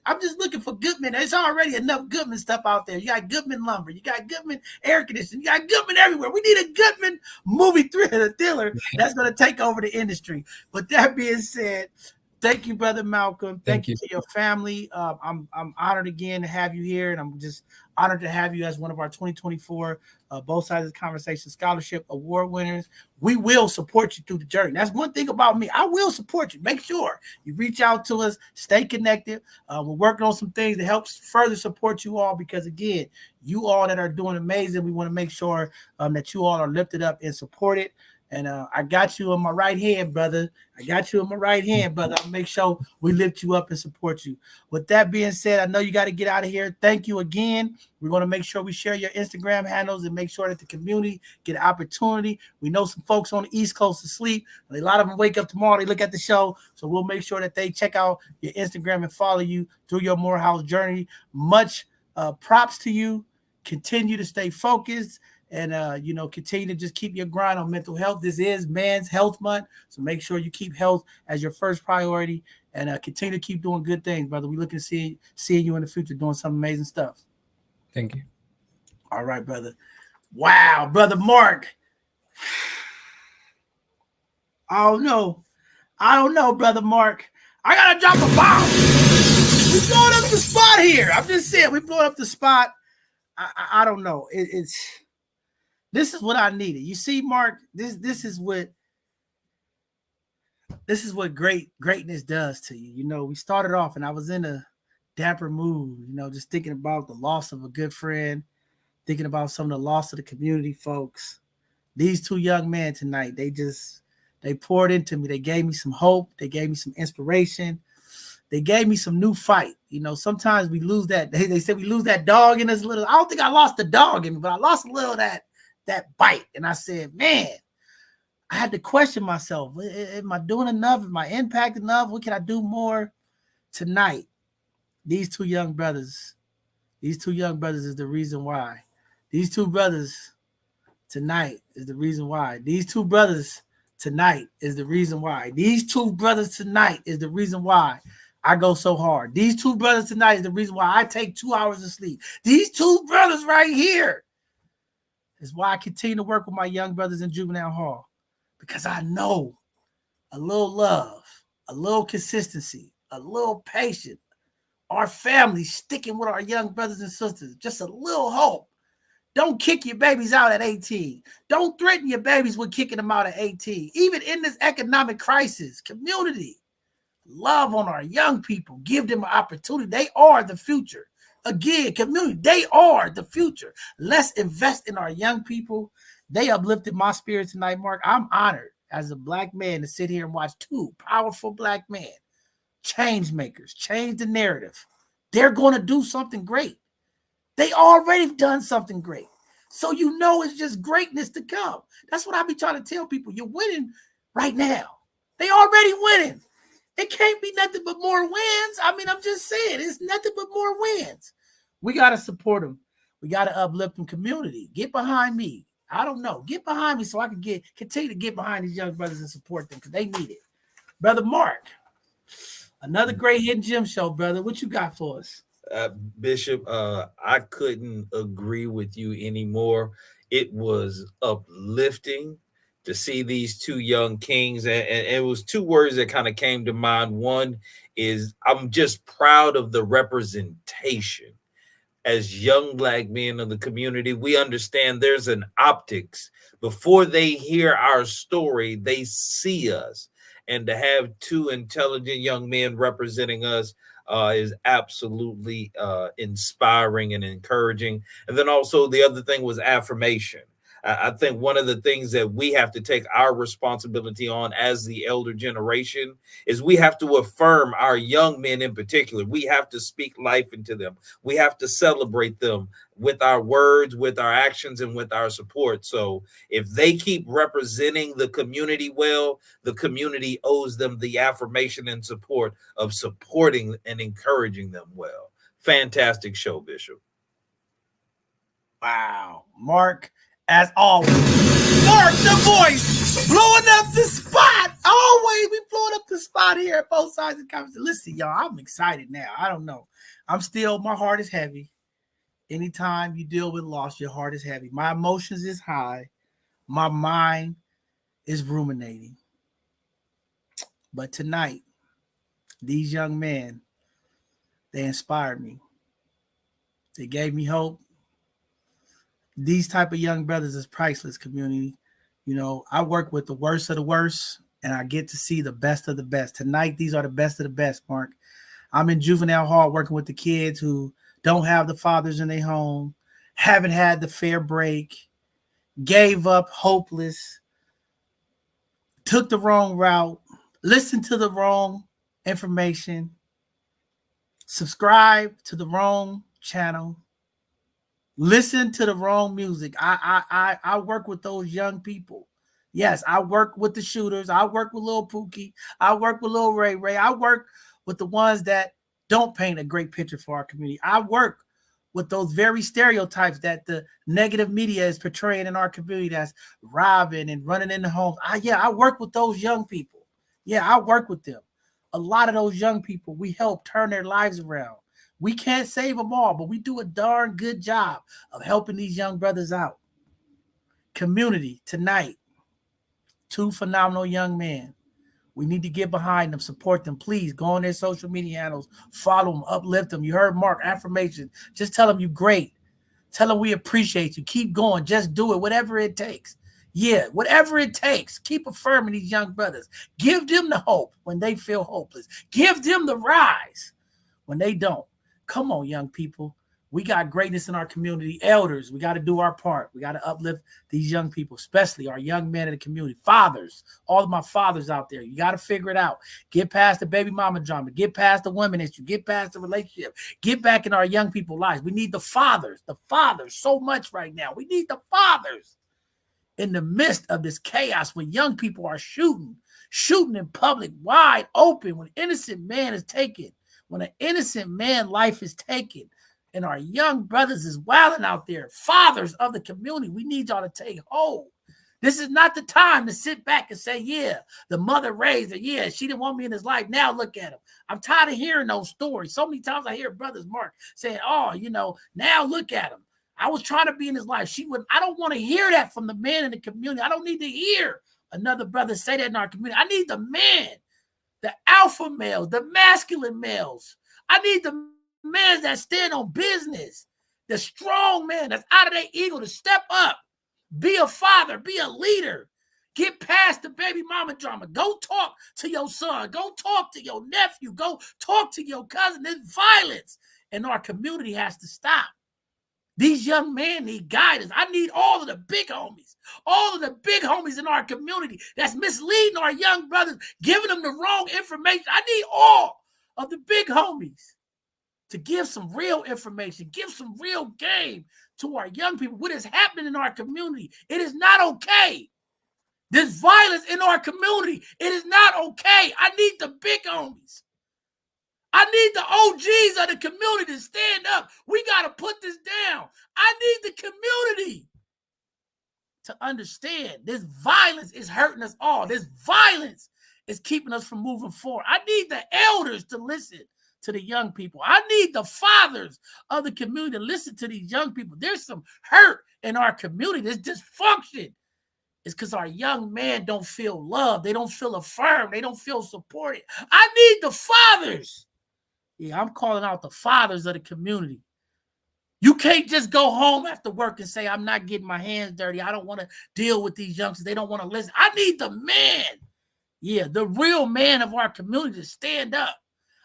I'm just looking for Goodman. There's already enough Goodman stuff out there. You got Goodman Lumber, you got Goodman Air Conditioning, you got Goodman everywhere. We need a Goodman movie dealer that's going to take over the industry. But that being said, thank you, Brother Malcolm. Thank you to your family. I'm honored again to have you here, and I'm just honored to have you as one of our 2024 Both Sides of the Conversation Scholarship Award winners. We will support you through the journey. That's one thing about me. I will support you. Make sure you reach out to us. Stay connected. We're working on some things to help further support you all because, again, you all that are doing amazing, we want to make sure that you all are lifted up and supported. And I got you on my right hand, brother. I'll make sure we lift you up and support you. With that being said, I know you got to get out of here. Thank you again. We're going to make sure we share your Instagram handles and make sure that the community get an opportunity. We know some folks on the East Coast asleep. A lot of them wake up tomorrow. They look at the show. So we'll make sure that they check out your Instagram and follow you through your Morehouse journey. Much props to you. Continue to stay focused. And, continue to just keep your grind on mental health. This is Men's Health Month. So make sure you keep health as your first priority and continue to keep doing good things, brother. We looking to seeing you in the future doing some amazing stuff. Thank you. All right, brother. Wow, Brother Mark. I don't know, Brother Mark. I got to drop a bomb. We're blowing up the spot here. I'm just saying, we're blowing up the spot. I don't know. This is what I needed. You see, Mark, this is what greatness does to you. You know, we started off and I was in a damper mood, just thinking about the loss of a good friend, thinking about some of the loss of the community folks. These two young men tonight, they poured into me. They gave me some hope. They gave me some inspiration. They gave me some new fight. Sometimes we lose that. They say we lose that dog in us a little. I don't think I lost the dog in me, but I lost a little of that bite. And I said, man, I had to question myself. Am I doing enough? Am I impact enough? What can I do more? Tonight, these two young brothers is the reason why These two brothers tonight is the reason why. These two brothers tonight is the reason why. These two brothers tonight is the reason why I go so hard. These two brothers tonight is the reason why I take 2 hours of sleep. These two brothers right here is why I continue to work with my young brothers in juvenile hall, because I know a little love, a little consistency, a little patience, our family sticking with our young brothers and sisters, just a little hope. Don't kick your babies out at 18. Don't threaten your babies with kicking them out at 18. Even in this economic crisis, community, love on our young people. Give them an opportunity. They are the future. Again, community, they are the future. Let's invest in our young people. They uplifted my spirit tonight, Mark. I'm honored as a black man to sit here and watch two powerful black men, change makers, change the narrative. They're going to do something great. They already done something great. So you know it's just greatness to come. That's what I be trying to tell people. You're winning right now. They already winning. It can't be nothing but more wins. I mean, I'm just saying, it's nothing but more wins. We got to support them. We got to uplift them. Community, get behind me. I don't know. Get behind me so I can continue to get behind these young brothers and support them, because they need it. Brother Mark, another great Hidden Gem show, brother. What you got for us? Bishop, I couldn't agree with you anymore. It was uplifting to see these two young kings, and it was two words that kind of came to mind. One is, I'm just proud of the representation. As young black men of the community, we understand there's an optics. Before they hear our story, they see us. And to have two intelligent young men representing us is absolutely inspiring and encouraging. And then also the other thing was affirmation. I think one of the things that we have to take our responsibility on as the elder generation is we have to affirm our young men in particular. We have to speak life into them. We have to celebrate them with our words, with our actions, and with our support. So if they keep representing the community well, the community owes them the affirmation and support of supporting and encouraging them well. Fantastic show, Bishop. Wow. Mark, as always, Mark the voice, blowing up the spot. Always, we blowing up the spot here at both sides of the conversation. Listen, y'all, I'm excited now. I don't know. My heart is heavy. Anytime you deal with loss, your heart is heavy. My emotions is high. My mind is ruminating. But tonight, these young men, they inspired me. They gave me hope. These type of young brothers is priceless, community. You know, I work with the worst of the worst, and I get to see the best of the best. Tonight, these are the best of the best, Mark. I'm in juvenile hall working with the kids who don't have the fathers in their home, haven't had the fair break, gave up, hopeless, took the wrong route, listened to the wrong information, subscribed to the wrong channel, listen to the wrong music. I work with those young people. Yes, I work with the shooters. I work with Lil Pookie. I work with Lil Ray Ray. I work with the ones that don't paint a great picture for our community. I work with those very stereotypes that the negative media is portraying in our community, that's robbing and running in the homes. I work with those young people. Yeah, I work with them. A lot of those young people, we help turn their lives around. We can't save them all, but we do a darn good job of helping these young brothers out. Community, tonight, two phenomenal young men. We need to get behind them, support them. Please go on their social media handles, follow them, uplift them. You heard Mark, affirmation. Just tell them you're great. Tell them we appreciate you. Keep going. Just do it, whatever it takes. Yeah, whatever it takes. Keep affirming these young brothers. Give them the hope when they feel hopeless. Give them the rise when they don't. Come on, young people. We got greatness in our community. Elders, we got to do our part. We got to uplift these young people, especially our young men in the community. Fathers, all of my fathers out there, you got to figure it out. Get past the baby mama drama. Get past the women issue. Get past the relationship. Get back in our young people's lives. We need the fathers so much right now. We need the fathers in the midst of this chaos when young people are shooting in public, wide open, when innocent man is taken. When an innocent man life is taken, And our young brothers is wilding out there. Fathers of the community, we need y'all to take hold. This is not the time to sit back and say, yeah, the mother raised her. Yeah, she didn't want me in his life. Now look at him. I'm tired of hearing those stories. So many times I hear brothers, Mark, saying, oh, now look at him. I was trying to be in his life. She wouldn't. I don't want to hear that from the man in the community. I don't need to hear another brother say that in our community. I need the man, the alpha males, the masculine males. I need the men that stand on business, the strong man that's out of their ego to step up. Be a father, be a leader. Get past the baby mama drama. Go talk to your son. Go talk to your nephew. Go talk to your cousin. There's violence. And our community has to stop. These young men need guidance. I need all of the big homies in our community that's misleading our young brothers, giving them the wrong information. I need all of the big homies to give some real information, give some real game to our young people. What is happening in our community? It is not okay. There's violence in our community. It is not okay. I need the big homies. I need the OGs of the community to stand up. We got to put this down. I need the community to understand this violence is hurting us all. This violence is keeping us from moving forward. I need the elders to listen to the young people. I need the fathers of the community to listen to these young people. There's some hurt in our community. There's dysfunction. It's because our young men don't feel loved. They don't feel affirmed. They don't feel supported. I need the fathers. Yeah, I'm calling out the fathers of the community. You can't just go home after work and say, I'm not getting my hands dirty. I don't want to deal with these youngsters. They don't want to listen. I need the man. Yeah, the real man of our community to stand up.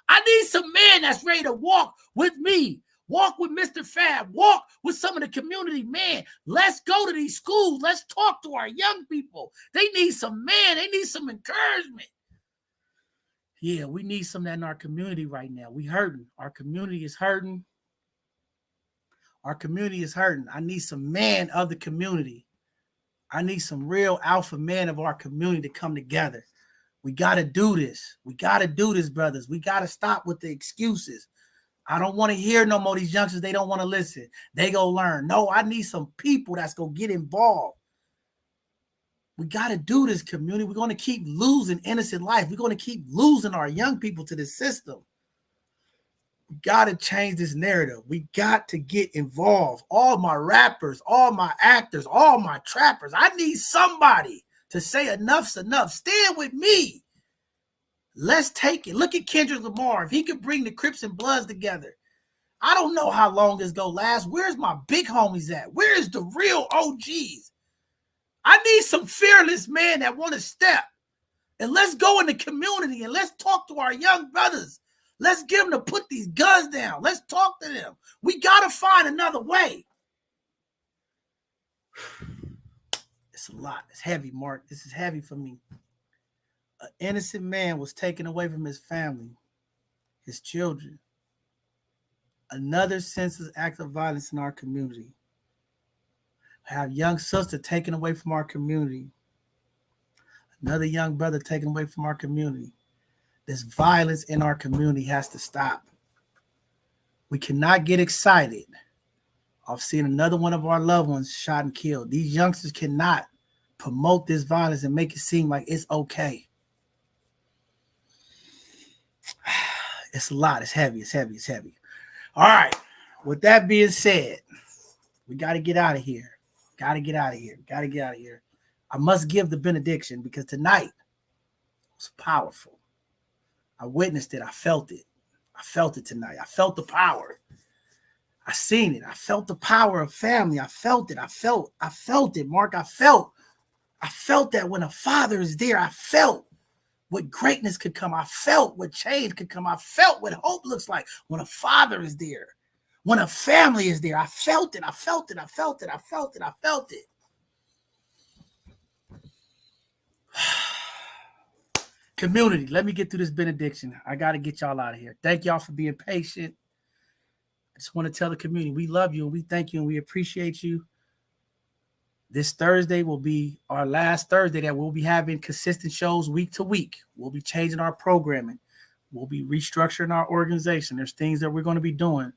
I need some man that's ready to walk with me, walk with Mr. Fab, walk with some of the community men. Let's go to these schools. Let's talk to our young people. They need some man. They need some encouragement. Yeah, we need some of that in our community right now. We hurting. Our community is hurting. Our community is hurting. I need some man of the community. I need some real alpha man of our community to come together. We got to do this. We got to do this, brothers. We got to stop with the excuses. I don't want to hear no more these youngsters. They don't want to listen. They go learn. No, I need some people that's going to get involved. We got to do this, community. We're going to keep losing innocent life. We're going to keep losing our young people to this system. We got to change this narrative. We got to get involved. All my rappers, all my actors, all my trappers. I need somebody to say enough's enough. Stand with me. Let's take it. Look at Kendrick Lamar. If he could bring the Crips and Bloods together, I don't know how long this gonna last. Where's my big homies at? Where is the real OGs? I need some fearless men that want to step. And let's go in the community and let's talk to our young brothers. Let's get them to put these guns down. Let's talk to them. We got to find another way. It's a lot. It's heavy, Mark. This is heavy for me. An innocent man was taken away from his family, his children. Another senseless act of violence in our community. Have young sister taken away from our community. Another young brother taken away from our community. This violence in our community has to stop. We cannot get excited of seeing another one of our loved ones shot and killed. These youngsters cannot promote this violence and make it seem like it's okay. It's a lot. It's heavy. It's heavy. It's heavy. All right. With that being said, we got to get out of here. Got to get out of here. Got to get out of here. I must give the benediction because tonight was powerful. I witnessed it. I felt it. I felt it tonight. I felt the power. I seen it. I felt the power of family. I felt it. I felt it, Mark. I felt that when a father is there, I felt what greatness could come. I felt what change could come. I felt what hope looks like when a father is there. When a family is there, I felt it. I felt it. I felt it. I felt it. I felt it. Community, let me get through this benediction. I got to get y'all out of here. Thank y'all for being patient. I just want to tell the community we love you and we thank you and we appreciate you. This Thursday will be our last Thursday that we'll be having consistent shows week to week. We'll be changing our programming. We'll be restructuring our organization. There's things that we're going to be doing.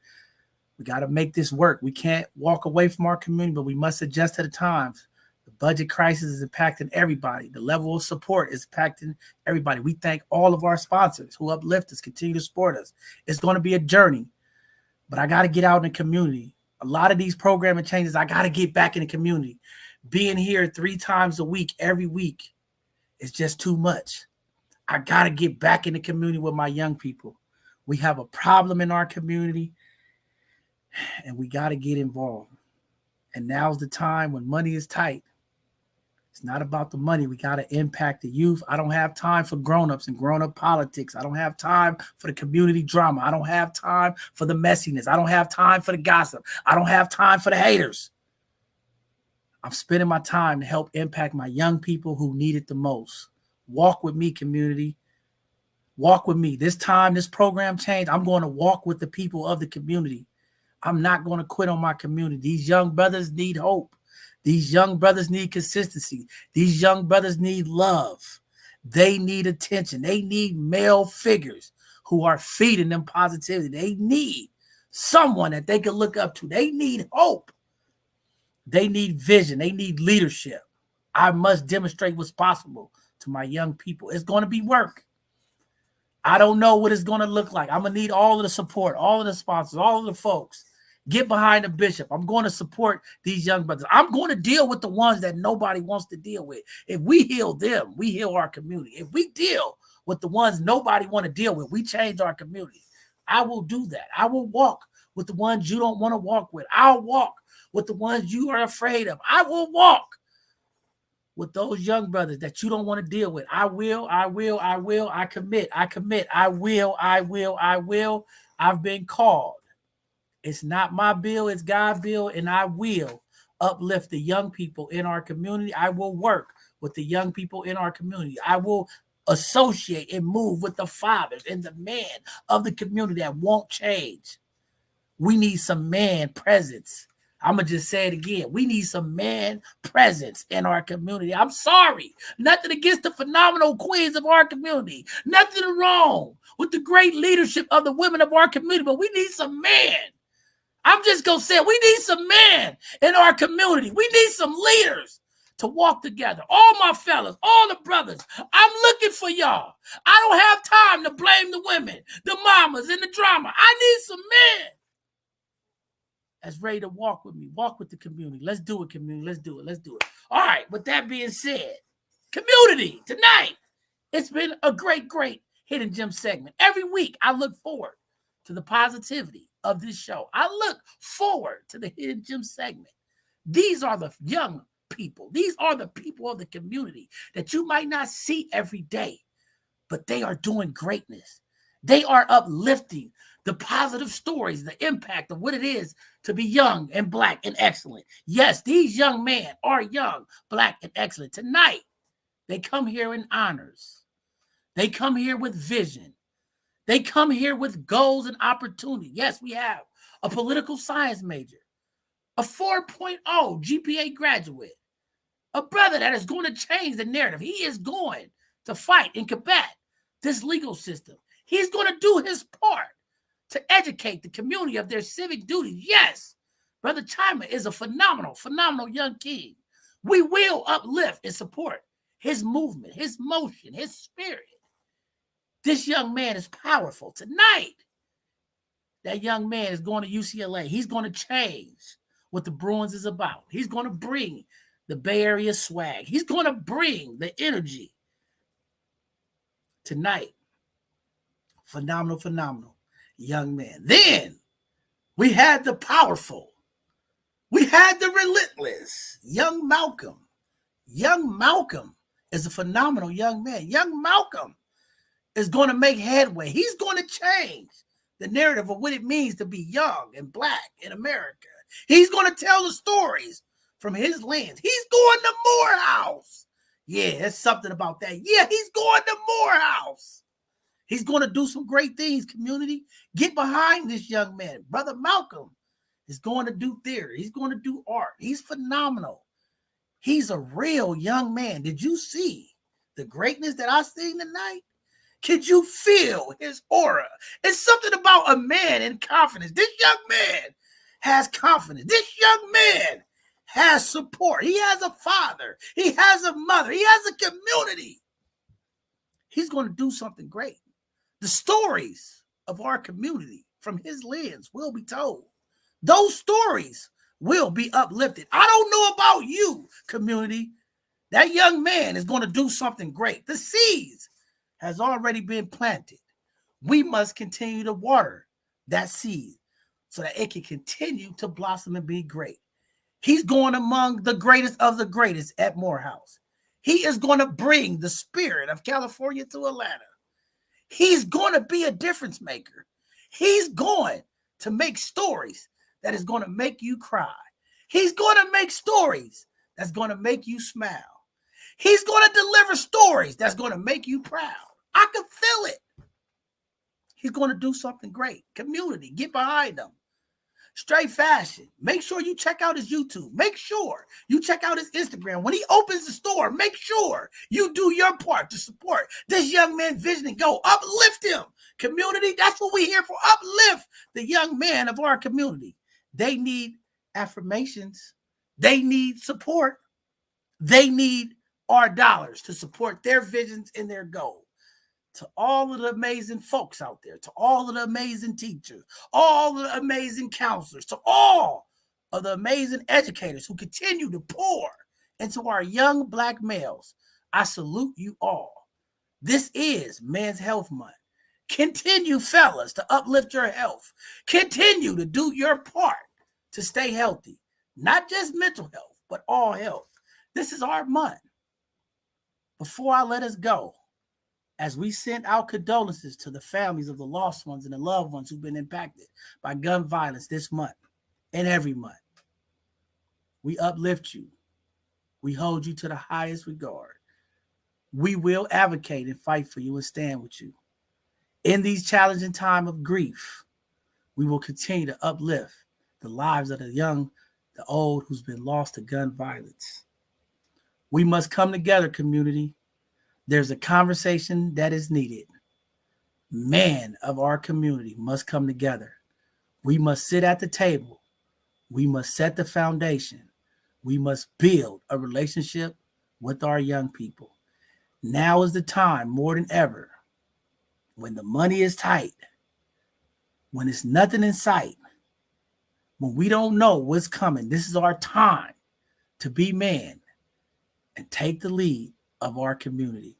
We got to make this work. We can't walk away from our community, but we must adjust to the times. The budget crisis is impacting everybody. The level of support is impacting everybody. We thank all of our sponsors who uplift us, continue to support us. It's going to be a journey, but I got to get out in the community. A lot of these programming changes, I got to get back in the community. Being here 3 times a week, every week, is just too much. I got to get back in the community with my young people. We have a problem in our community, and we got to get involved. And now's the time when money is tight. It's not about the money. We got to impact the youth. I don't have time for grown-ups and grown-up politics. I don't have time for the community drama. I don't have time for the messiness. I don't have time for the gossip. I don't have time for the haters. I'm spending my time to help impact my young people who need it the most. Walk with me, community. Walk with me. This time, this program change, I'm going to walk with the people of the community. I'm not going to quit on my community. These young brothers need hope. These young brothers need consistency. These young brothers need love. They need attention. They need male figures who are feeding them positivity. They need someone that they can look up to. They need hope. They need vision. They need leadership. I must demonstrate what's possible to my young people. It's going to be work. I don't know what it's going to look like. I'm going to need all of the support, all of the sponsors, all of the folks. Get behind the bishop. I'm going to support these young brothers. I'm going to deal with the ones that nobody wants to deal with. If we heal them, we heal our community. If we deal with the ones nobody want to deal with, we change our community. I will do that. I will walk with the ones you don't want to walk with. I'll walk with the ones you are afraid of. I will walk with those young brothers that you don't want to deal with. I will. I commit. I will. I've been called. It's not my bill, it's God's bill, and I will uplift the young people in our community. I will work with the young people in our community. I will associate and move with the fathers and the men of the community that won't change. We need some man presence. I'm going to just say it again. We need some man presence in our community. I'm sorry. Nothing against the phenomenal queens of our community. Nothing wrong with the great leadership of the women of our community, but we need some man. I'm just going to say it. We need some men in our community. We need some leaders to walk together. All my fellas, all the brothers, I'm looking for y'all. I don't have time to blame the women, the mamas, and the drama. I need some men that's ready to walk with me, walk with the community. Let's do it, community. Let's do it. All right, with that being said, community, tonight, it's been a great Hidden Gem segment. Every week, I look forward to the positivity of this show. I look forward to the Hidden Gem segment. These are the young people. These are the people of the community that you might not see every day, but they are doing greatness. They are uplifting the positive stories, the impact of what it is to be young and Black and excellent. Yes, these young men are young, Black, and excellent. Tonight, they come here in honors. They come here with vision. They come here with goals and opportunity. Yes, we have a political science major, a 4.0 GPA graduate, a brother that is going to change the narrative. He is going to fight and combat this legal system. He's going to do his part to educate the community of their civic duties. Yes, Brother Chima is a phenomenal young king. We will uplift and support his movement, his motion, his spirit. This young man is powerful. Tonight, that young man is going to UCLA. He's going to change what the Bruins is about. He's going to bring the Bay Area swag. He's going to bring the energy. Tonight, phenomenal young man. Then we had the powerful. We had the relentless young Malcolm. Young Malcolm is a phenomenal young man. Young Malcolm is going to make headway. He's going to change the narrative of what it means to be young and Black in America. He's going to tell the stories from his lens. He's going to Morehouse. Yeah, there's something about that. Yeah, he's going to Morehouse. He's going to do some great things, community. Get behind this young man. Brother Malcolm is going to do theater. He's going to do art. He's phenomenal. He's a real young man. Did you see the greatness that I seen tonight? Could you feel his aura? It's something about a man in confidence. This young man has confidence. This young man has support. He has a father. He has a mother. He has a community. He's going to do something great. The stories of our community from his lens will be told. Those stories will be uplifted. I don't know about you, community. That young man is going to do something great. The seeds has already been planted. We must continue to water that seed so that it can continue to blossom and be great. He's going among the greatest of the greatest at Morehouse. He is going to bring the spirit of California to Atlanta. He's going to be a difference maker. He's going to make stories that is going to make you cry. He's going to make stories that's going to make you smile. He's going to deliver stories that's going to make you proud. I can feel it. He's going to do something great. Community, get behind him. Straight Fashion. Make sure you check out his YouTube. Make sure you check out his Instagram. When he opens the store, make sure you do your part to support this young man's vision and go uplift him. Community, that's what we're here for. Uplift the young man of our community. They need affirmations. They need support. They need our dollars to support their visions and their goals. To all of the amazing folks out there, to all of the amazing teachers, all of the amazing counselors, to all of the amazing educators who continue to pour into our young Black males, I salute you all. This is Men's Health Month. Continue, fellas, to uplift your health. Continue to do your part to stay healthy. Not just mental health, but all health. This is our month. Before I let us go, as we send our condolences to the families of the lost ones and the loved ones who've been impacted by gun violence this month and every month, we uplift you. We hold you to the highest regard. We will advocate and fight for you and stand with you. In these challenging times of grief, we will continue to uplift the lives of the young, the old who's been lost to gun violence. We must come together, community. There's a conversation that is needed. Man of our community must come together. We must sit at the table. We must set the foundation. We must build a relationship with our young people. Now is the time more than ever, when the money is tight, when it's nothing in sight, when we don't know what's coming. This is our time to be man and take the lead of our community.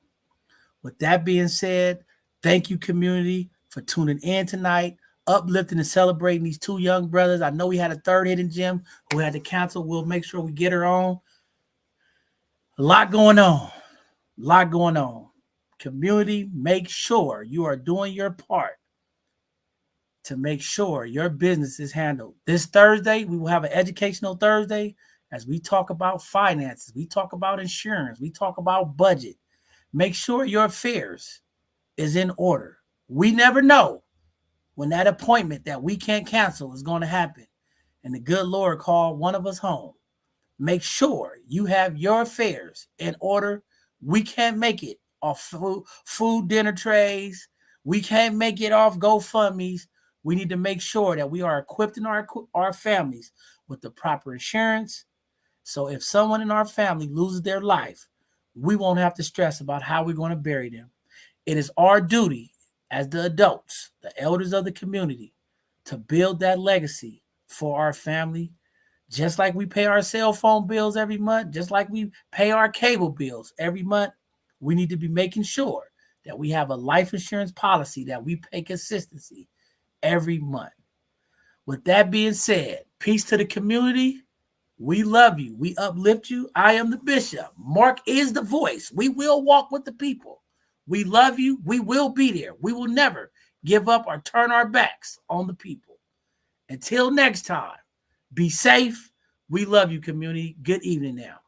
With that being said, thank you, community, for tuning in tonight, uplifting and celebrating these two young brothers. I know we had a third hidden gem who had to cancel. We'll make sure we get her on. A lot going on. Community, make sure you are doing your part to make sure your business is handled. This Thursday, we will have an educational Thursday as we talk about finances. We talk about insurance. We talk about budget. Make sure your affairs is in order. We never know when that appointment that we can't cancel is going to happen and the good Lord called one of us home. Make sure you have your affairs in order. We can't make it off food dinner trays. We can't make it off GoFundMes. We need to make sure that we are equipping our families with the proper insurance. So if someone in our family loses their life, we won't have to stress about how we're going to bury them. It is our duty as the adults, the elders of the community, to build that legacy for our family. Just like we pay our cell phone bills every month, just like we pay our cable bills every month, we need to be making sure that we have a life insurance policy that we pay consistency every month. With that being said, peace to the community. We love you. We uplift you. I am the bishop. Mark is the voice. We will walk with the people. We love you. We will be there. We will never give up or turn our backs on the people. Until next time, be safe. We love you, community. Good evening now.